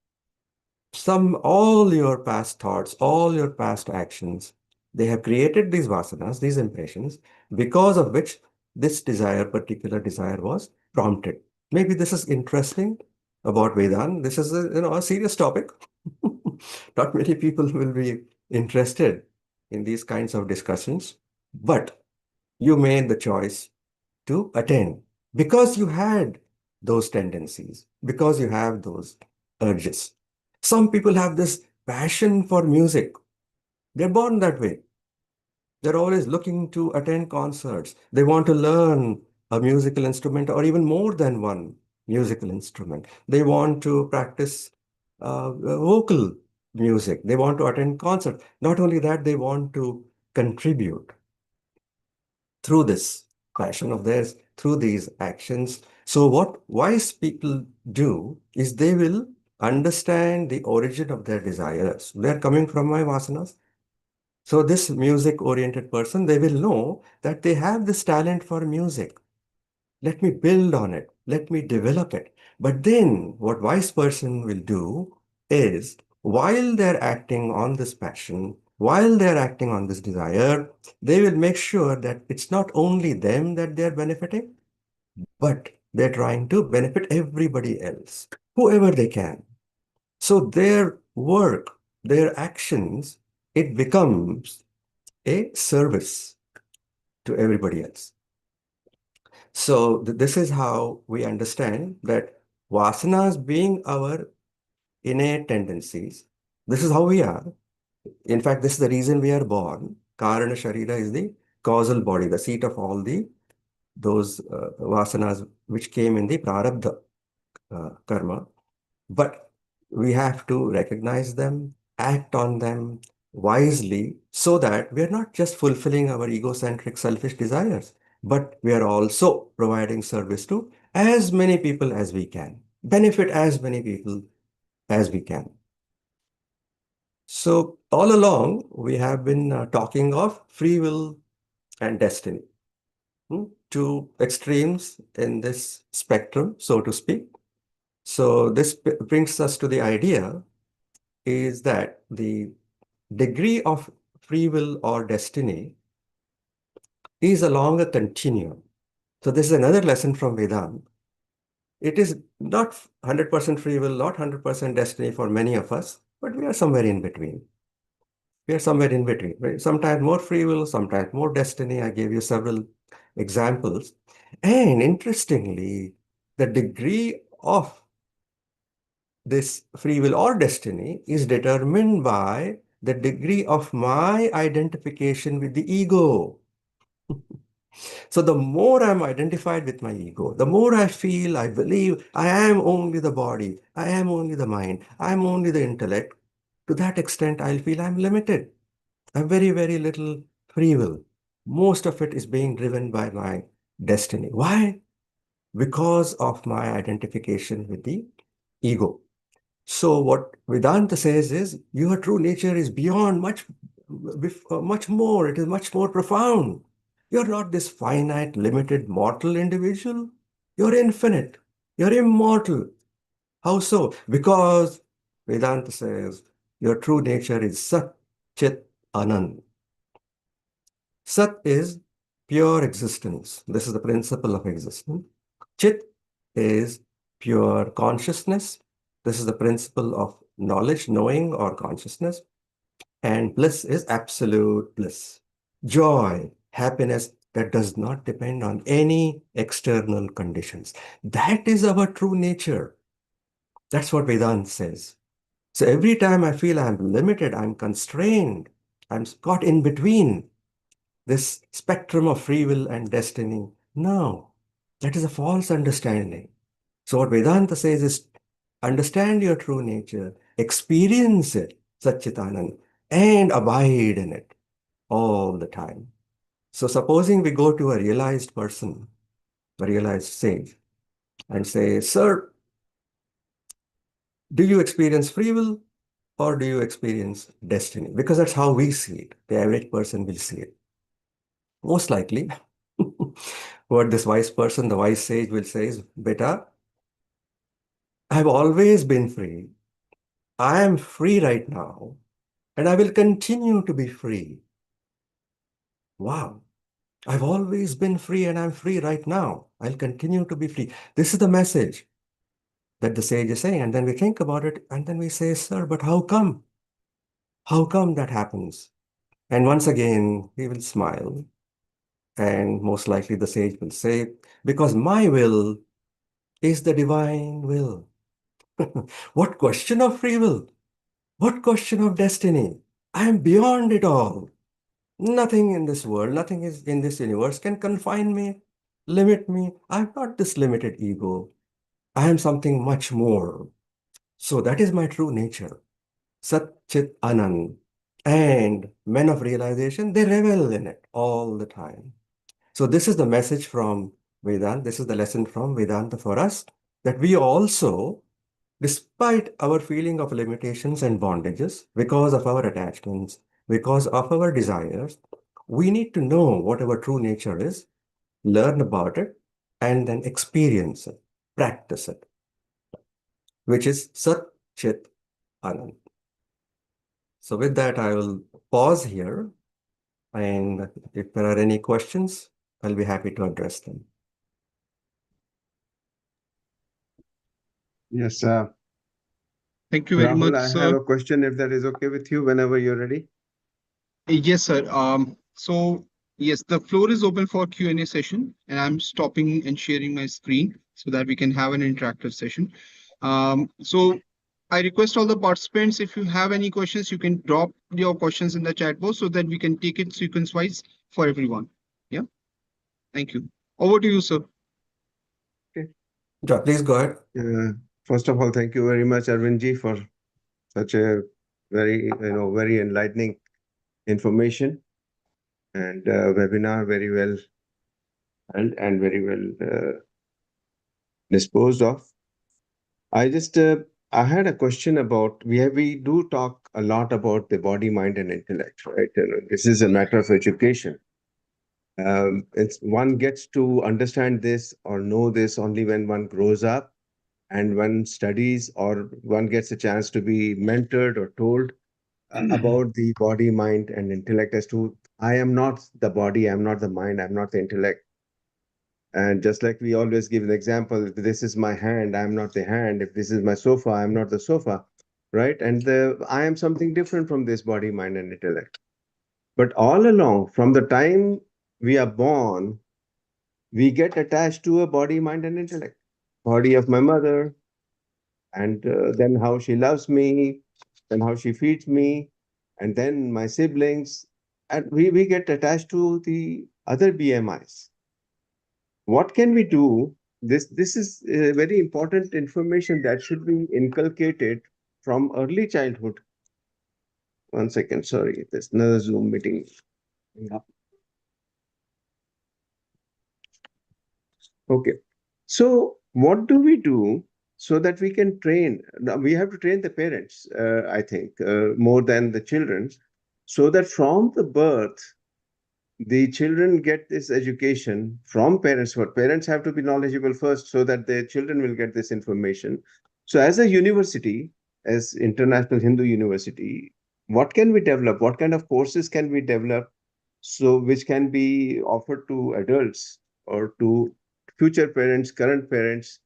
All your past thoughts, all your past actions, they have created these vasanas, these impressions, because of which this particular desire was prompted. Maybe this is interesting about Vedanta. This is a serious topic. Not many people will be interested in these kinds of discussions, but you made the choice to attend because you had those tendencies, because you have those urges. Some people have this passion for music. They're born that way. They're always looking to attend concerts. They want to learn a musical instrument or even more than one musical instrument. They want to practice vocal music. They want to attend concerts. Not only that, they want to contribute through this passion of theirs, through these actions. So what wise people do is they will understand the origin of their desires. They're coming from my vasanas. So this music-oriented person, they will know that they have this talent for music. Let me build on it. Let me develop it. But then what wise person will do is while they're acting on this passion, while they're acting on this desire, they will make sure that it's not only them that they're benefiting, but they're trying to benefit everybody else, whoever they can. So their work, their actions, it becomes a service to everybody else. So this is how we understand that vasanas being our innate tendencies, this is how we are. In fact, this is the reason we are born. Karana Sharira is the causal body, the seat of all those vasanas which came in the prarabdha karma. But we have to recognize them, act on them wisely so that we are not just fulfilling our egocentric, selfish desires, but we are also providing service to as many people as we can, benefit as many people as we can. So all along, we have been talking of free will and destiny, two extremes in this spectrum, so to speak. So this brings us to the idea is that the degree of free will or destiny is along a continuum. So this is another lesson from Vedanta. It is not 100% free will, not 100% destiny for many of us, but we are somewhere in between. We are somewhere in between. Right? Sometimes more free will, sometimes more destiny. I gave you several examples. And interestingly, the degree of this free will or destiny is determined by the degree of my identification with the ego. So the more I'm identified with my ego, the more I feel, I believe I am only the body, I am only the mind, I am only the intellect, to that extent I'll feel I'm limited. I have very, very little free will. Most of it is being driven by my destiny. Why? Because of my identification with the ego. So what Vedanta says is your true nature is beyond much more. It is much more profound. You're not this finite, limited, mortal individual. You're infinite. You're immortal. How so? Because Vedanta says your true nature is Sat, Chit, Anand. Sat is pure existence. This is the principle of existence. Chit is pure consciousness. This is the principle of knowledge, knowing, or consciousness. And bliss is absolute bliss. Joy, happiness that does not depend on any external conditions. That is our true nature. That's what Vedanta says. So every time I feel I'm limited, I'm constrained, I'm caught in between, this spectrum of free will and destiny. No, that is a false understanding. So what Vedanta says is understand your true nature, experience it, Satchitanand, and abide in it all the time. So supposing we go to a realized person, a realized sage, and say, Sir, do you experience free will or do you experience destiny? Because that's how we see it. The average person will see it. Most likely, what this wise person, the wise sage will say is, Beta, I've always been free. I am free right now, and I will continue to be free. Wow. I've always been free and I'm free right now. I'll continue to be free. This is the message that the sage is saying. And then we think about it and then we say, Sir, but how come? How come that happens? And once again, he will smile. And most likely the sage will say, because my will is the divine will. What question of free will? What question of destiny? I am beyond it all. Nothing in this world, nothing is in this universe can confine me, limit me. I'm not this limited ego. I am something much more. So that is my true nature. Sat Chit Anand. And men of realization, they revel in it all the time. So this is the message from Vedanta. This is the lesson from Vedanta for us, that we also, despite our feeling of limitations and bondages, because of our attachments, because of our desires, we need to know what our true nature is, learn about it, and then experience it, practice it, which is Sat Chit Anand. So with that, I will pause here, and if there are any questions, I'll be happy to address them. Yes, Thank you very Rahul, much, I have sir. a question if that is okay with you whenever you're ready. Yes, sir. So yes, the floor is open for Q&A session, and I'm stopping and sharing my screen so that we can have an interactive session. So I request all the participants, if you have any questions, you can drop your questions in the chat box so that we can take it sequence-wise for everyone. Yeah. Thank you. Over to you, sir. Ja, please go ahead. First of all, thank you very much, Arvindji, for such a very enlightening information and webinar, very well and very well disposed of. I had a question about, we do talk a lot about the body, mind, and intellect, right? This is a matter of education. One gets to understand this or know this only when one grows up and one studies, or one gets a chance to be mentored or told about the body, mind, and intellect, as to I am not the body, I'm not the mind, I'm not the intellect. And just like we always give an example, if this is my hand, I'm not the hand. If this is my sofa, I'm not the sofa, right? And I am something different from this body, mind, and intellect. But all along, from the time we are born, we get attached to a body, mind, and intellect. Body of my mother, and then how she loves me, then how she feeds me, and then my siblings. And we get attached to the other BMIs. What can we do? This is very important information that should be inculcated from early childhood. 1 second, sorry, there's another Zoom meeting. Okay, so what do we do so that we can train? Now, we have to train the parents, I think, more than the children, so that from the birth, the children get this education from parents. But parents have to be knowledgeable first so that their children will get this information. So as a university, as International Hindu University, what can we develop? What kind of courses can we develop, so which can be offered to adults or to future parents, current parents,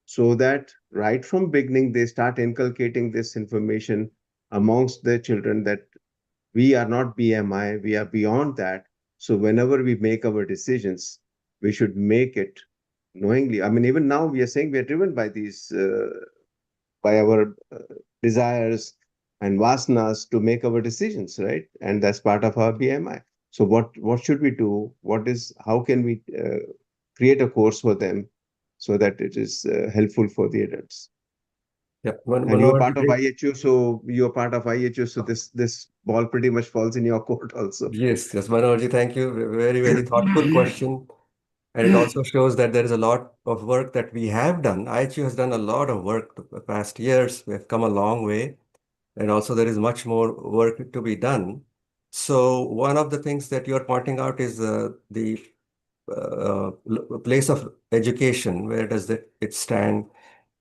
so that right from beginning they start inculcating this information amongst their children, that we are not BMI, we are beyond that. So whenever we make our decisions, we should make it knowingly. I mean, even now we are saying we are driven by these, by our desires and vasanas to make our decisions, right? And that's part of our BMI. So what should we do? How can we create a course for them so that it is helpful for the adults? Yeah, And you're part of IHU, so you're part of IHU, so this ball pretty much falls in your court also. Yes, Manoharji, thank you. Very, very thoughtful question. And it also shows that there is a lot of work that we have done. IHU has done a lot of work the past years. We have come a long way. And also there is much more work to be done. So one of the things that you're pointing out is the place of education. Where does it stand?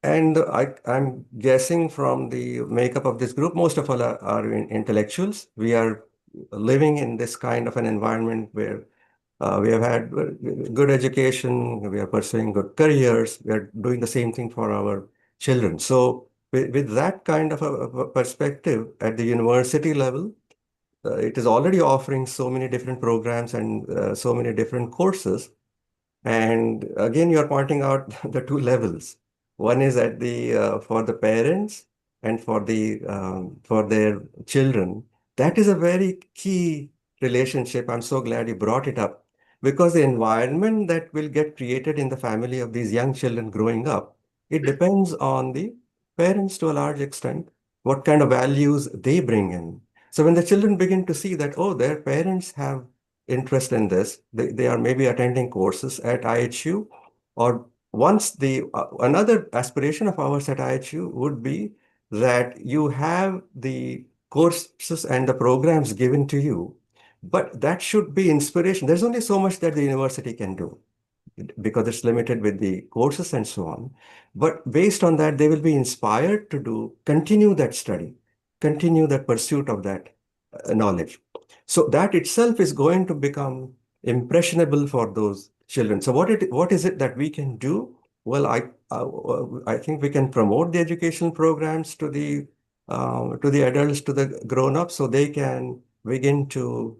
And I'm guessing from the makeup of this group, most of all are intellectuals. We are living in this kind of an environment where we have had good education, we are pursuing good careers, we are doing the same thing for our children. So with that kind of a perspective at the university level, it is already offering so many different programs and so many different courses. And again, you're pointing out the two levels. One is at the for the parents and for their children. That is a very key relationship. I'm so glad you brought it up because the environment that will get created in the family of these young children growing up, it depends on the parents to a large extent, what kind of values they bring in. So when the children begin to see that, oh, their parents have interest in this, they are maybe attending courses at IHU, or once another aspiration of ours at IHU would be that you have the courses and the programs given to you, but that should be inspiration. There's only so much that the university can do because it's limited with the courses and so on. But based on that, they will be inspired to continue that study, continue that pursuit of that knowledge. So that itself is going to become impressionable for those children. So what is it that we can do? Well, I think we can promote the educational programs to the adults, to the grown-ups, so they can begin to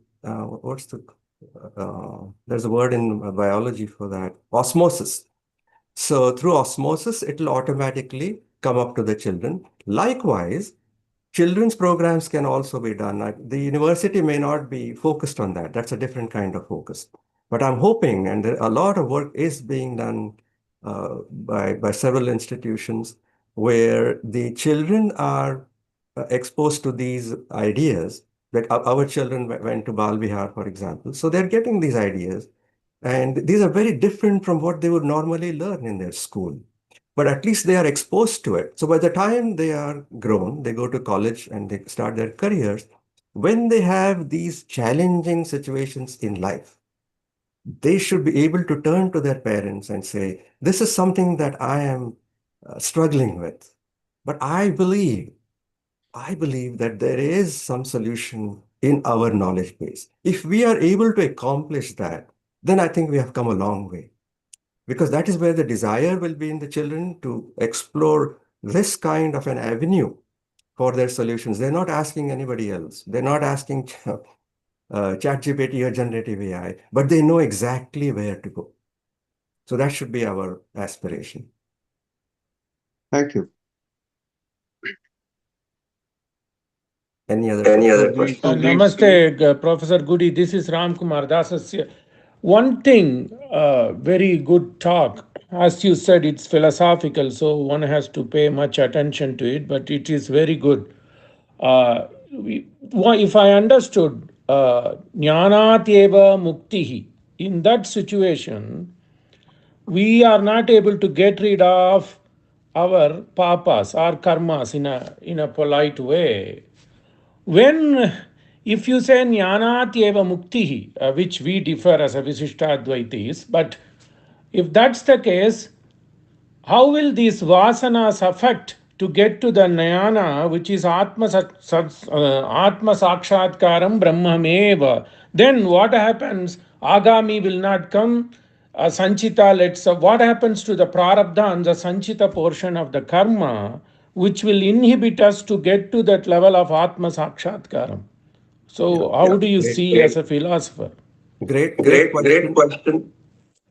there's a word in biology for that, osmosis. So through osmosis, it will automatically come up to the children. Likewise, children's programs can also be done. The university may not be focused on that. That's a different kind of focus. But I'm hoping, and a lot of work is being done by several institutions where the children are exposed to these ideas. Like our children went to Bal Vihar, for example. So they're getting these ideas. And these are very different from what they would normally learn in their school. But at least they are exposed to it. So by the time they are grown, they go to college and they start their careers. When they have these challenging situations in life, they should be able to turn to their parents and say, this is something that I am struggling with. But I believe that there is some solution in our knowledge base. If we are able to accomplish that, then I think we have come a long way. Because that is where the desire will be in the children to explore this kind of an avenue for their solutions. They're not asking anybody else. They're not asking ChatGPT or generative AI, but they know exactly where to go. So that should be our aspiration. Thank you. Any other Great. question? Namaste, Professor Gudi. This is Ram Kumar Dasasya. One thing, very good talk. As you said, it's philosophical, so one has to pay much attention to it, but it is very good. If I understood, jnanat eva muktihi, in that situation, we are not able to get rid of our papas or karmas in a polite way. When, if you say jnanat eva muktihi, which we differ as a Visishtadvaitis, but if that's the case, how will these vasanas affect to get to the jnana, which is atma sakshatkaram brahmameva? Then what happens? Agami will not come. Sanchita, what happens to the prarabdha and the sanchita portion of the karma, which will inhibit us to get to that level of atma sakshatkaram? So, how do you see as a philosopher? Great question.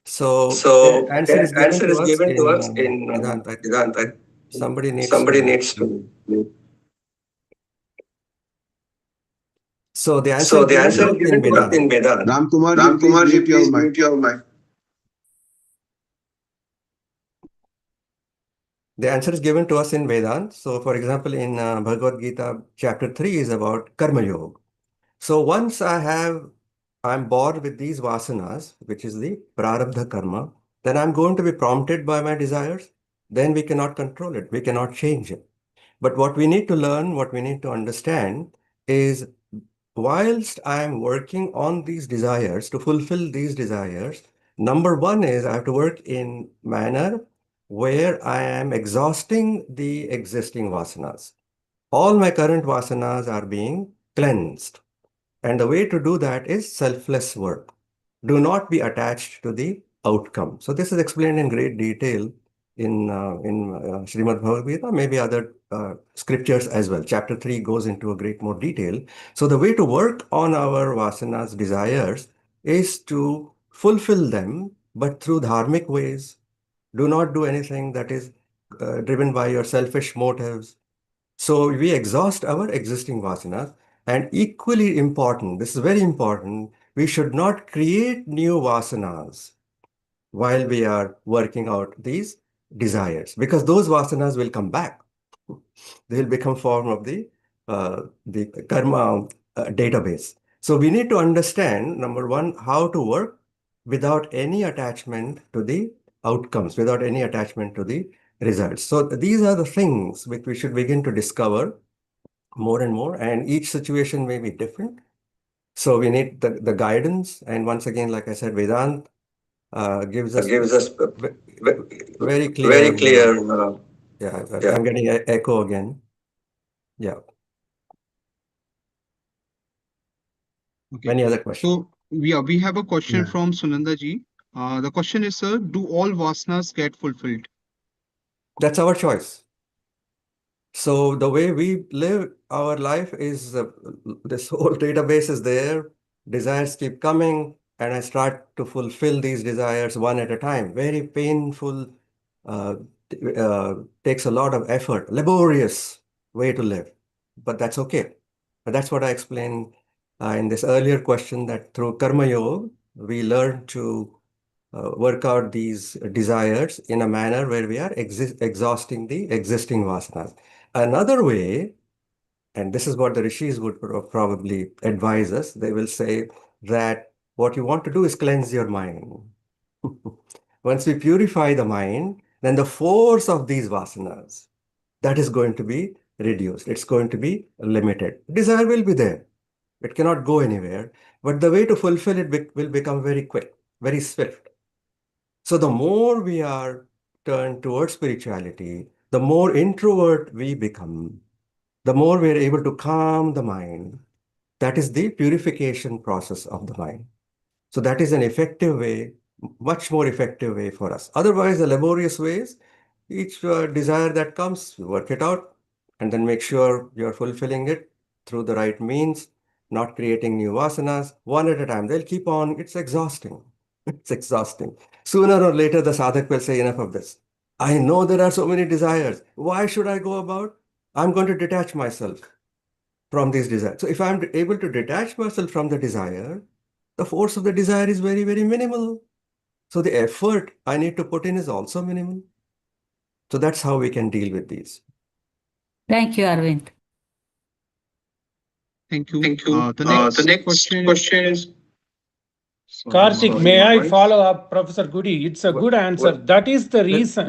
So the answer is given to us in Vedanta. Somebody needs to. So the answer is given to us in Vedanta. Ramkumar ji, please mute your mic. The answer is given to us in Vedanta. So, for example, in Bhagavad Gita, chapter 3 is about Karma Yoga. So, once I'm born with these vasanas, which is the prarabdha karma, then I'm going to be prompted by my desires. Then we cannot control it, we cannot change it. But what we need to learn, what we need to understand is whilst I'm working on these desires to fulfill these desires, number one is I have to work in manner where I am exhausting the existing vasanas. All my current vasanas are being cleansed. And the way to do that is selfless work. Do not be attached to the outcome. So this is explained in great detail in Srimad Bhagavad Gita, maybe other scriptures as well. Chapter 3 goes into a great more detail. So the way to work on our vasanas, desires, is to fulfill them, but through dharmic ways. Do not do anything that is driven by your selfish motives. So we exhaust our existing vasanas. And equally important, this is very important, we should not create new vasanas while we are working out these desires, because those vasanas will come back. They will become form of the karma database. So we need to understand, number one, how to work without any attachment to the outcomes, without any attachment to the results. So these are the things which we should begin to discover more and more, and each situation may be different. So we need the guidance. And once again, like I said, Vedanta gives us very clear. Yeah, I'm getting echo again. Yeah. Okay. Any other question? So we have a question Yeah. from Sunanda ji. The question is, sir, do all vasanas get fulfilled? That's our choice. So the way we live our life is this whole database is there. Desires keep coming, and I start to fulfill these desires one at a time. Very painful, takes a lot of effort, laborious way to live, but that's okay. But that's what I explained in this earlier question, that through Karma Yoga, we learn to work out these desires in a manner where we are exhausting the existing vasanas. Another way, and this is what the rishis would probably advise us, they will say that what you want to do is cleanse your mind. Once we purify the mind, then the force of these vasanas, that is going to be reduced. It's going to be limited. Desire will be there. It cannot go anywhere. But the way to fulfill it will become very quick, very swift. So the more we are turned towards spirituality, the more introvert we become, the more we are able to calm the mind. That is the purification process of the mind. So that is an effective way, much more effective way for us. Otherwise, the laborious ways, each desire that comes, work it out, and then make sure you're fulfilling it through the right means, not creating new vasanas, one at a time. They'll keep on. It's exhausting. It's exhausting. Sooner or later, the sadhak will say, enough of this. I know there are so many desires. Why should I go about? I'm going to detach myself from these desires. So if I'm able to detach myself from the desire, the force of the desire is very, very minimal. So the effort I need to put in is also minimal. So that's how we can deal with these. Thank you, Arvind. Thank you. The next question is. Karthik, may I follow up, Professor Gudi? It's a good answer. That is the reason.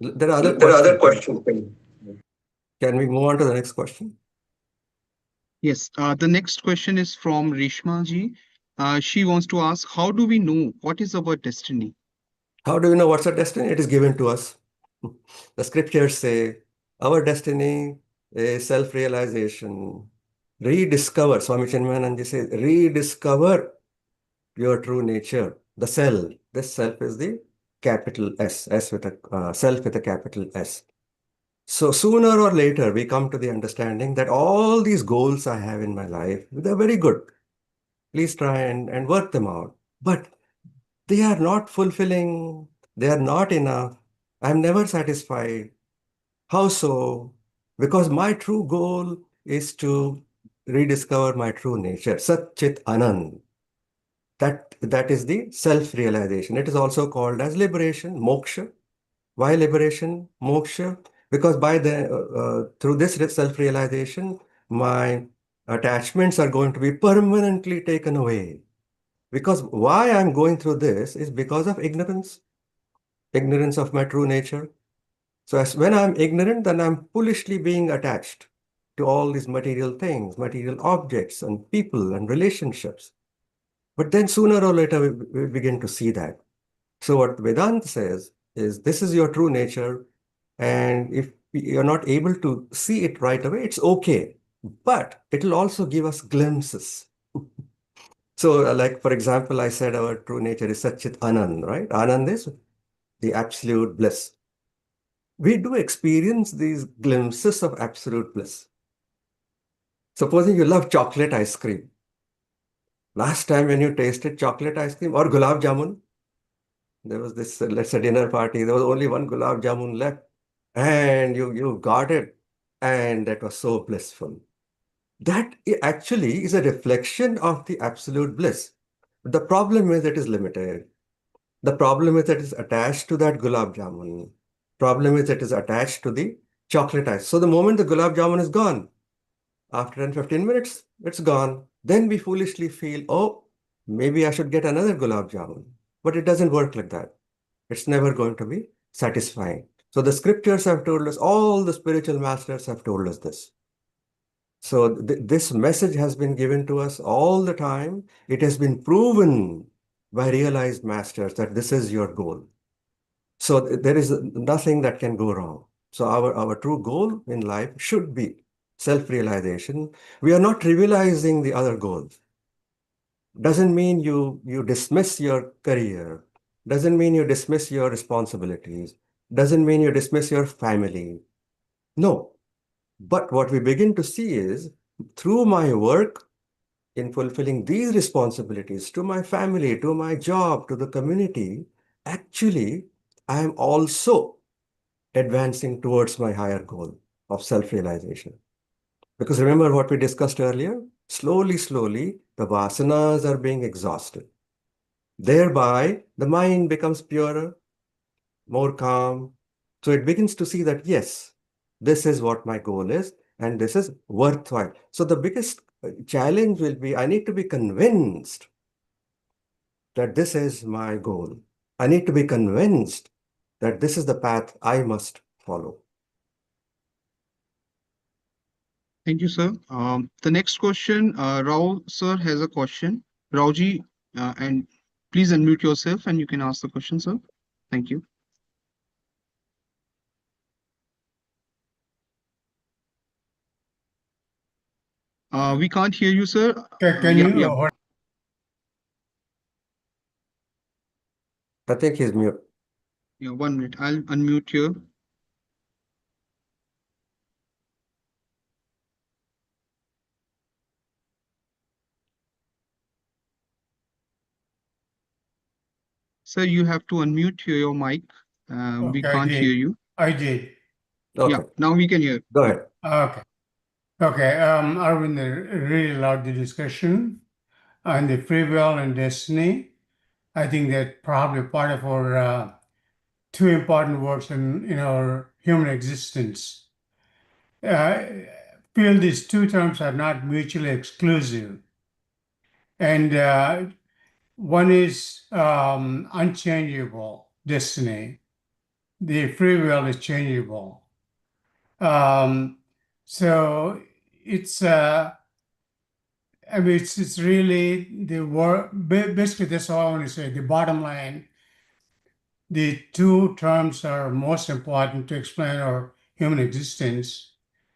There are other questions. Can we move on to the next question? Yes. The next question is from Rishma ji. She wants to ask, how do we know what is our destiny? How do we know what's our destiny? It is given to us. The scriptures say our destiny is self-realization. Rediscover, Swami Chinmayananda says, rediscover your true nature, the self. This self is the capital S, S with a self with a capital S. So sooner or later, we come to the understanding that all these goals I have in my life, they're very good. Please try and work them out. But they are not fulfilling. They are not enough. I'm never satisfied. How so? Because my true goal is to rediscover my true nature, Sat Chit Anand. That is the self-realization. It is also called as liberation, moksha. Why liberation, moksha? Because by the through this self-realization, my attachments are going to be permanently taken away. Because why I'm going through this is because of ignorance, ignorance of my true nature. So when I'm ignorant, then I'm foolishly being attached to all these material things, material objects and people and relationships. But then sooner or later, we begin to see that. So what Vedanta says is this is your true nature. And if you're not able to see it right away, it's okay. But it'll also give us glimpses. So like, for example, I said our true nature is Satchit Anand, right? Anand is the absolute bliss. We do experience these glimpses of absolute bliss. Supposing you love chocolate ice cream. Last time when you tasted chocolate ice cream or gulab jamun, there was this, let's say, dinner party. There was only one gulab jamun left, and you got it, and that was so blissful. That actually is a reflection of the absolute bliss. The problem is it is limited. The problem is that it is attached to that gulab jamun. Problem is it is attached to the chocolate ice. So the moment the gulab jamun is gone, after 10, 15 minutes, it's gone. Then we foolishly feel, oh, maybe I should get another gulab jamun. But it doesn't work like that. It's never going to be satisfying. So the scriptures have told us, all the spiritual masters have told us this. So this message has been given to us all the time. It has been proven by realized masters that this is your goal. So there is nothing that can go wrong. So our true goal in life should be self-realization. We are not trivializing the other goals. Doesn't mean you dismiss your career. Doesn't mean you dismiss your responsibilities. Doesn't mean you dismiss your family. No. But what we begin to see is through my work in fulfilling these responsibilities to my family, to my job, to the community, actually, I am also advancing towards my higher goal of self-realization. Because remember what we discussed earlier? Slowly, slowly, the vasanas are being exhausted. Thereby, the mind becomes purer, more calm. So it begins to see that, yes, this is what my goal is, and this is worthwhile. So the biggest challenge will be, I need to be convinced that this is my goal. I need to be convinced that this is the path I must follow. Thank you, sir. The next question, Rao sir has a question. Raoji, and please unmute yourself and you can ask the question, sir. Thank you. We can't hear you, sir. Can Yeah, you? yeah. I think he's mute. Yeah, 1 minute. I'll unmute here. Sir, you have to unmute your mic. We Okay, I can't did. hear you. I did. Okay, Yeah, now we can hear. go ahead. Okay. Okay. Arvind, I really loved the discussion on the free will and destiny. I think that probably part of our two important words in our human existence. Feel these two terms are not mutually exclusive. And one is unchangeable destiny. The free will is changeable. So it's it's really the word. Basically, that's all I want to say. The bottom line, the two terms are most important to explain our human existence.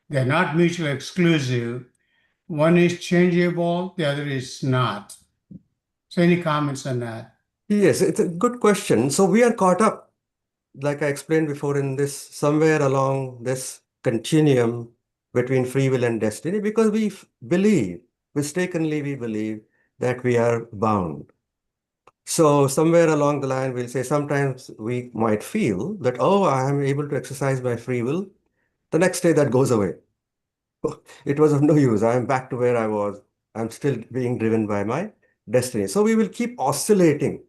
They're not mutually exclusive. One is changeable, the other is not. So, any comments on that? Yes, it's a good question. So we are caught up, like I explained before, in this somewhere along this continuum between free will and destiny, because we believe, mistakenly we believe that we are bound. So somewhere along the line, we'll say sometimes we might feel that, oh, I am able to exercise my free will. The next day that goes away. it was of no use. I'm back to where I was. I'm still being driven by my destiny. So we will keep oscillating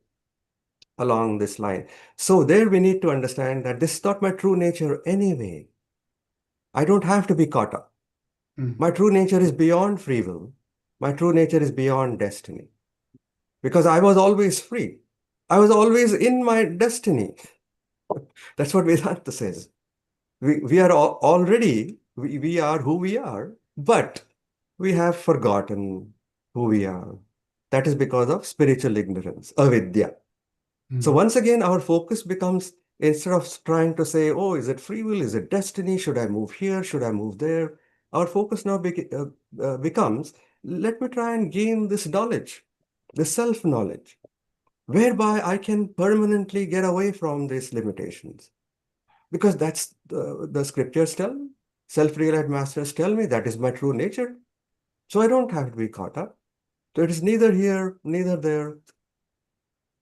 along this line. So there we need to understand that this is not my true nature anyway. I don't have to be caught up. My true nature is beyond free will. My true nature is beyond destiny. Because I was always free. I was always in my destiny. That's what Vedanta says. We are already, we are who we are, but we have forgotten who we are. That is because of spiritual ignorance, avidya. So once again, our focus becomes, instead of trying to say, oh, is it free will? Is it destiny? Should I move here? Should I move there? Our focus now becomes, let me try and gain this knowledge, this self-knowledge, whereby I can permanently get away from these limitations. Because that's the scriptures tell me, self-realized masters tell me that is my true nature. So I don't have to be caught up. So it is neither here, neither there.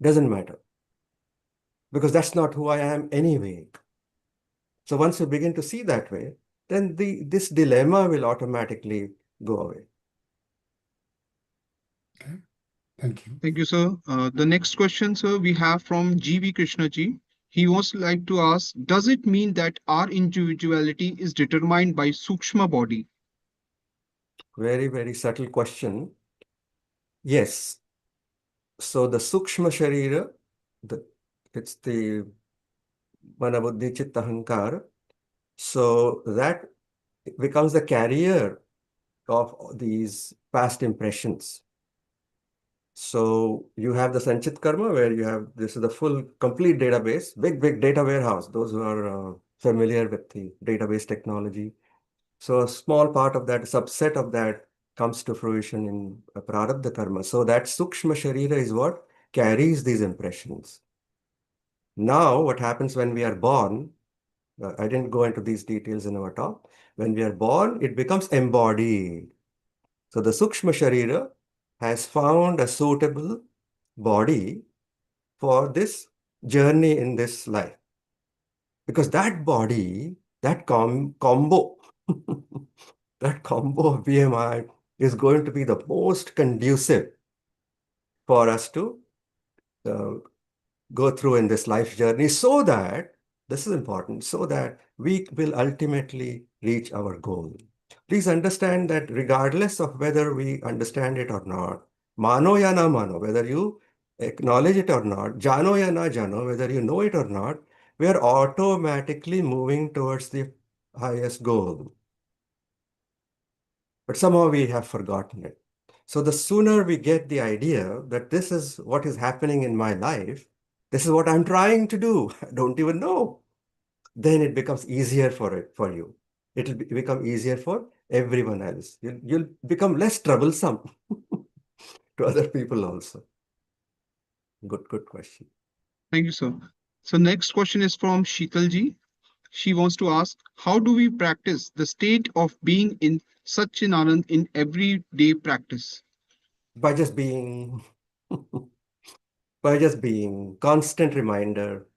Doesn't matter. Because that's not who I am anyway. So once you begin to see that way, then this dilemma will automatically go away. Okay. Thank you. Thank you, sir. The next question, sir, we have from G.V. Krishnaji. He wants like to ask, does it mean that our individuality is determined by Sukshma body? Very, very subtle question. Yes. So the Sukshma Sharira, it's the Manabuddhi Chitta Ahankara. So that becomes the carrier of these past impressions. So you have the Sanchit Karma, where you have, this is the full, complete database, big data warehouse, those who are familiar with the database technology. So a small part of that, subset of that, comes to fruition in Prarabdha Karma. So that Sukshma Sharira is what carries these impressions. Now, what happens when we are born, I didn't go into these details in our talk. When we are born, it becomes embodied. So the Sukshma Sharira has found a suitable body for this journey in this life. Because that body, that combo, that combo of BMI is going to be the most conducive for us to go through in this life journey, so that, this is important, so that we will ultimately reach our goal. Please understand that regardless of whether we understand it or not, mano ya na mano, whether you acknowledge it or not, jano ya na jano, whether you know it or not, we are automatically moving towards the highest goal. But somehow we have forgotten it. So the sooner we get the idea that this is what is happening in my life, this is what I'm trying to do, I don't even know, then it becomes easier for you. It will become easier for everyone else. You'll become less troublesome to other people also. Good question. Thank you, sir. So next question is from Sheetalji. She wants to ask, how do we practice the state of being in Satchitanand in everyday practice? By just being, by just being, constant reminder.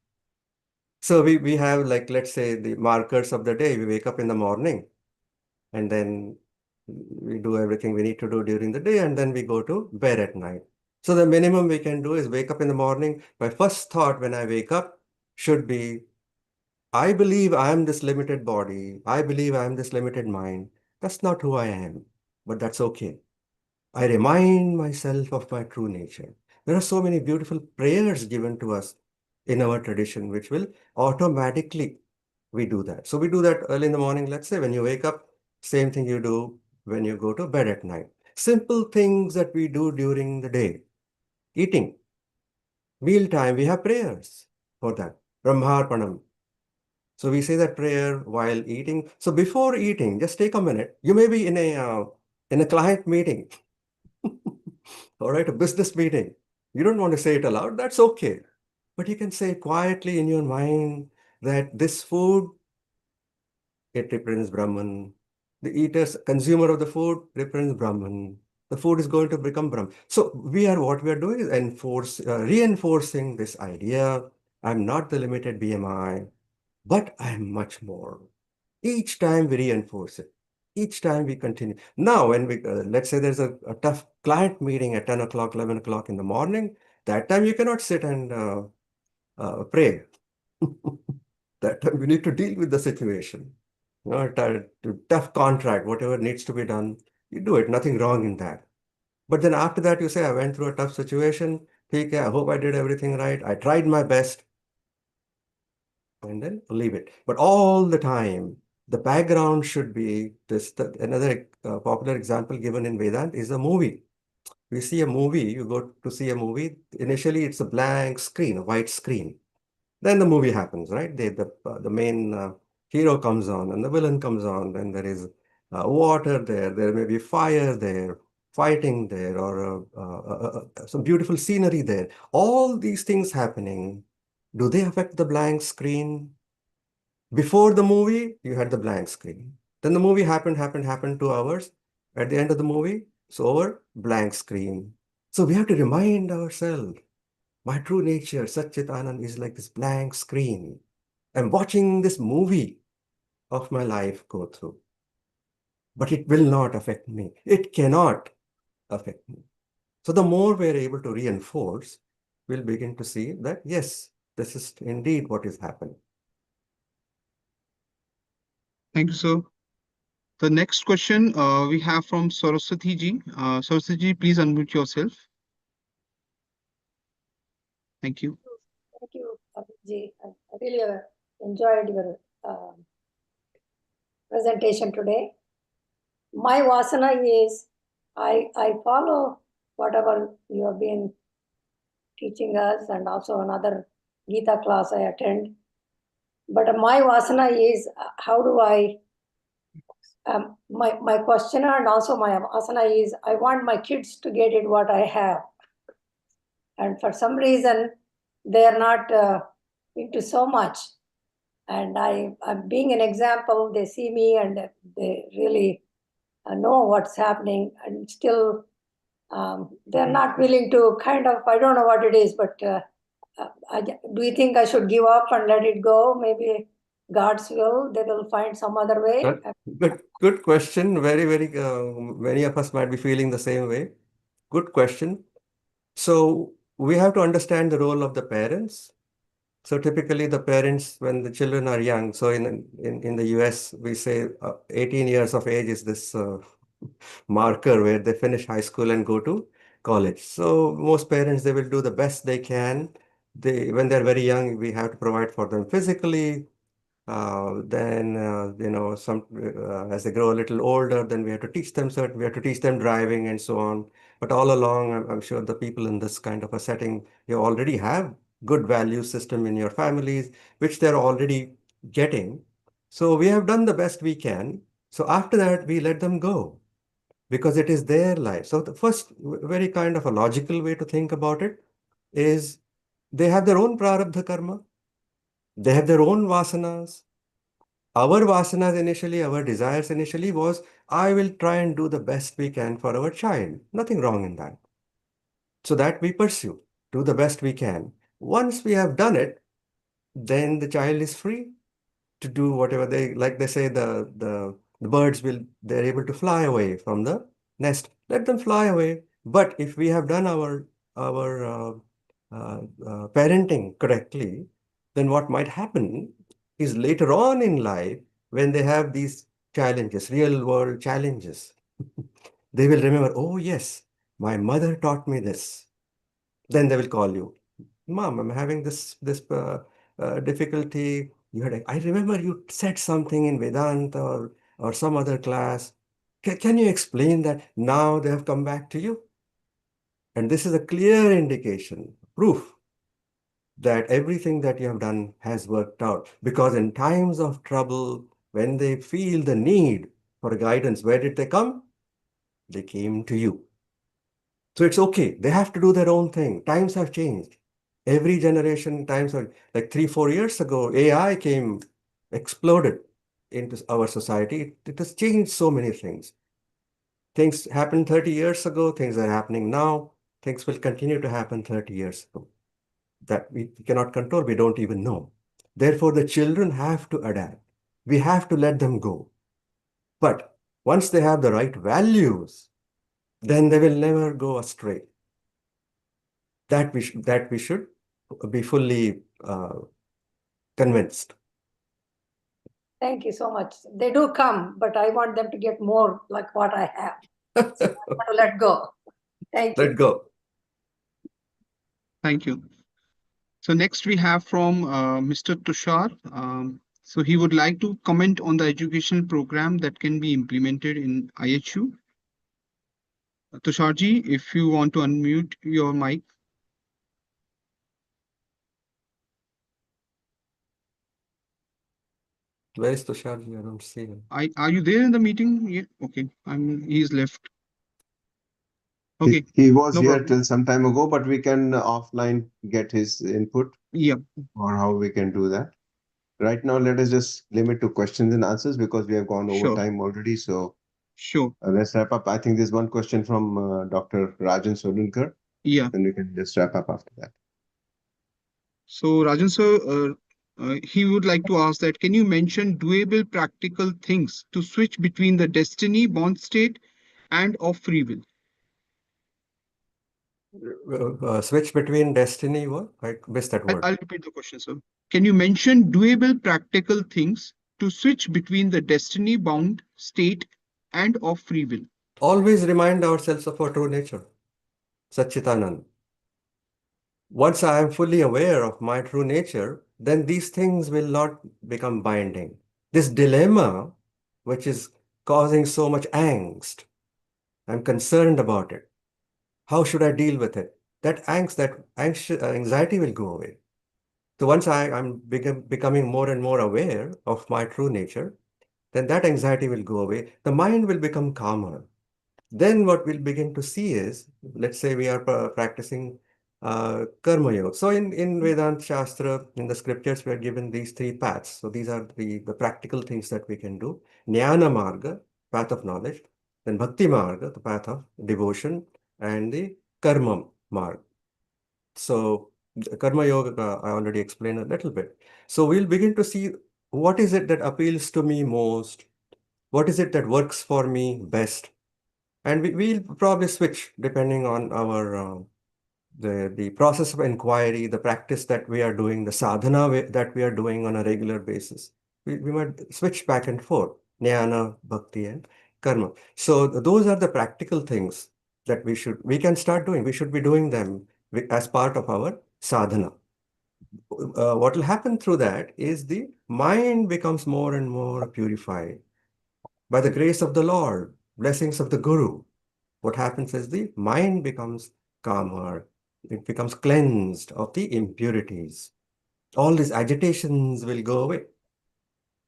So we have, like, let's say, the markers of the day. We wake up in the morning, and then we do everything we need to do during the day, and then we go to bed at night. So the minimum we can do is wake up in the morning. My first thought when I wake up should be, I believe I am this limited body. I believe I am this limited mind. That's not who I am, but that's okay. I remind myself of my true nature. There are so many beautiful prayers given to us in our tradition, which will automatically, we do that. So we do that early in the morning. Let's say when you wake up, same thing you do when you go to bed at night. Simple things that we do during the day. Eating, mealtime, we have prayers for that. Brahmarpanam. So we say that prayer while eating. So before eating, just take a minute. You may be in a client meeting, all right, a business meeting. You don't want to say it aloud. That's okay. But you can say quietly in your mind that this food, it represents Brahman. The eaters, consumer of the food, represents Brahman. The food is going to become Brahman. So what we are doing is reinforcing this idea. I'm not the limited BMI, but I'm much more. Each time we reinforce it. Each time we continue. Now, when we, let's say there's a tough client meeting at 10 o'clock, 11 o'clock in the morning, that time you cannot sit and pray. That time you need to deal with the situation. You know, tough contract, whatever needs to be done, you do it, nothing wrong in that. But then after that, you say, I went through a tough situation. Okay, I hope I did everything right. I tried my best. And then leave it. But all the time, the background should be this. Another popular example given in Vedanta is a movie. We see a movie, you go to see a movie. Initially, it's a blank screen, a white screen. Then the movie happens, right? The main hero comes on and the villain comes on. Then there is water there. There may be fire there, fighting there, or some beautiful scenery there. All these things happening, do they affect the blank screen? Before the movie, you had the blank screen. Then the movie happened 2 hours. At the end of the movie, it's over, blank screen. So we have to remind ourselves, my true nature, Satchit Anand, is like this blank screen. I'm watching this movie of my life go through. But it will not affect me. It cannot affect me. So the more we're able to reinforce, we'll begin to see that, yes, this is indeed what is happening. Thank you, sir. The next question we have from Saraswati ji. Saraswati ji, please unmute yourself. Thank you. Thank you, Arvind. I really enjoyed your presentation today. My vasana is I follow whatever you have been teaching us, and also another Gita class I attend. But my vasana is how do I my question and also my asana is I want my kids to get it what I have, and for some reason they are not into so much, and I'm being an example. They see me and they really know what's happening, and still they're not willing to kind of, I don't know what it is, but do you think I should give up and let it go? Maybe God's will, they will find some other way. Good question. Very, very, many of us might be feeling the same way. Good question. So we have to understand the role of the parents. So typically the parents, when the children are young, so in the US, we say 18 years of age is this marker where they finish high school and go to college. So most parents, they will do the best they can. When they're very young, we have to provide for them physically. Then as they grow a little older, then we have to teach them we have to teach them driving and so on. But all along, I'm sure the people in this kind of a setting, you already have good value system in your families, which they're already getting. So we have done the best we can. So after that, we let them go because it is their life. So the first very kind of a logical way to think about it is they have their own prarabdha karma. They have their own vasanas. Our vasanas initially, our desires initially was, I will try and do the best we can for our child. Nothing wrong in that. So that we pursue, do the best we can. Once we have done it, then the child is free to do whatever they say, the birds they're able to fly away from the nest. Let them fly away. But if we have done our parenting correctly, then what might happen is later on in life, when they have these challenges, real world challenges, they will remember, oh yes, my mother taught me this. Then they will call you, Mom, I'm having this difficulty. I remember you said something in Vedanta or some other class. Can you explain that? Now they have come back to you. And this is a clear indication, proof that everything that you have done has worked out. Because in times of trouble, when they feel the need for guidance, where did they come? They came to you. So it's okay. They have to do their own thing. Times have changed. Every generation, times are like 3-4 years ago, AI exploded into our society. It has changed so many things. Things happened 30 years ago, things are happening now, things will continue to happen 30 years ago. That we cannot control, we don't even know. Therefore, the children have to adapt. We have to let them go. But Once they have the right values, then they will never go astray. That we should be fully convinced. Thank you so much. They do come, but I want them to get more like what I have. So I want to let go. Thank you. Let go. Thank you. So next we have from Mr. Tushar. So he would like to comment on the educational program that can be implemented in IHU. Tusharji, if you want to unmute your mic. Where is Tusharji? I don't see him. Are you there in the meeting? Yeah. Okay. He's left. Okay. He was No here problem. till some time ago, but we can offline get his input Yeah. or how we can do that. Right now, let us just limit to questions and answers because we have gone over Sure. time already. So Sure. let's wrap up. I think there's one question from Dr. Rajan Solunkar, Yeah. and we can just wrap up after that. So Rajan sir, he would like to ask that, can you mention doable practical things to switch between the destiny, born state and of free will? Switch between destiny, what? I missed that word. I'll repeat the question, sir. Can you mention doable practical things to switch between the destiny bound state and of free will? Always remind ourselves of our true nature, Satchitanand. Once I am fully aware of my true nature, then these things will not become binding. This dilemma, which is causing so much angst, I'm concerned about it. How should I deal with it? That angst, anxiety will go away. So once I'm becoming more and more aware of my true nature, then that anxiety will go away. The mind will become calmer. Then what we'll begin to see is, let's say we are practicing karma yoga. So in Vedanta Shastra, in the scriptures, we are given these three paths. So these are the practical things that we can do. Jnana Marga, path of knowledge. Then Bhakti Marga, the path of devotion. And the Karma Marga. So Karma Yoga, I already explained a little bit. So we'll begin to see what is it that appeals to me most? What is it that works for me best? And we'll probably switch depending on our the process of inquiry, the practice that we are doing, the sadhana that we are doing on a regular basis. We might switch back and forth, jnana, bhakti, and karma. So those are the practical things that we can start doing. We should be doing them as part of our sadhana. What will happen through that is the mind becomes more and more purified. By the grace of the Lord, blessings of the Guru, what happens is the mind becomes calmer. It becomes cleansed of the impurities. All these agitations will go away.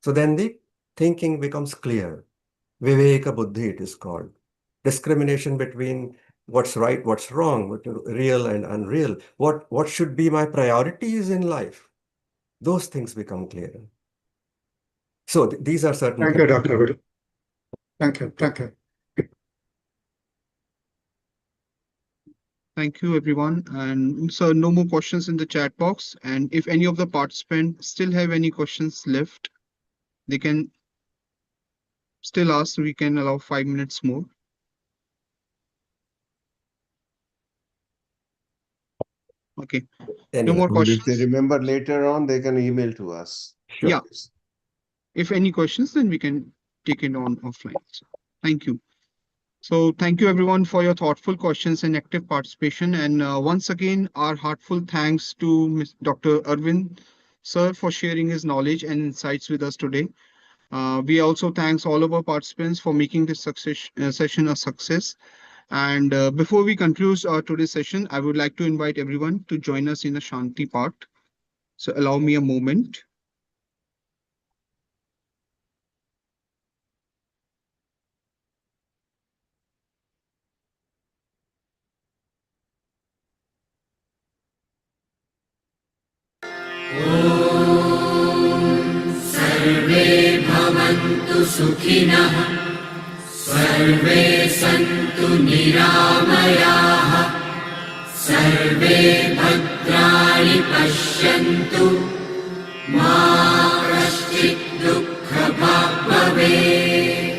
So then the thinking becomes clear. Viveka Buddhi, it is called. Discrimination between what's right, what's wrong, what's real and unreal. What should be my priorities in life? Those things become clearer. So these are certain Thank you, Dr. Gudi. Thank you. Thank you. Thank you, everyone. And so no more questions in the chat box. And if any of the participants still have any questions left, they can still ask. We can allow 5 minutes more. Okay. No more If questions. they remember later on, they can email to us. Sure. Yeah. If any questions, then we can take it on offline. So, thank you. So thank you everyone for your thoughtful questions and active participation. And once again, our heartfelt thanks to Dr. Arvind sir for sharing his knowledge and insights with us today. We also thanks all of our participants for making this session a success. And before we conclude today's session, I would like to invite everyone to join us in the Shanti part. So allow me a moment. सर्वे भवन्तु सुखिनः सर्वे सन्तु निरामयाः सर्वे भद्राणि पश्यन्तु मा कश्चित् दुःखभाग् भवेत्।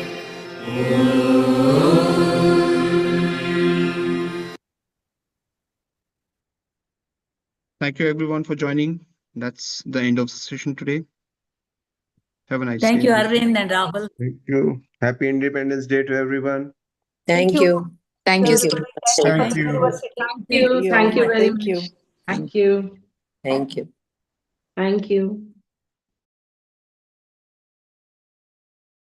Thank you everyone for joining. That's the end of the session today. Have a nice Thank day. you, Arvind and Rahul. Thank you. Happy Independence Day to everyone. Thank you. Thank you so Everybody, much. Thank you. University. Thank you very Thank you. much. Thank you. Thank you. Thank you.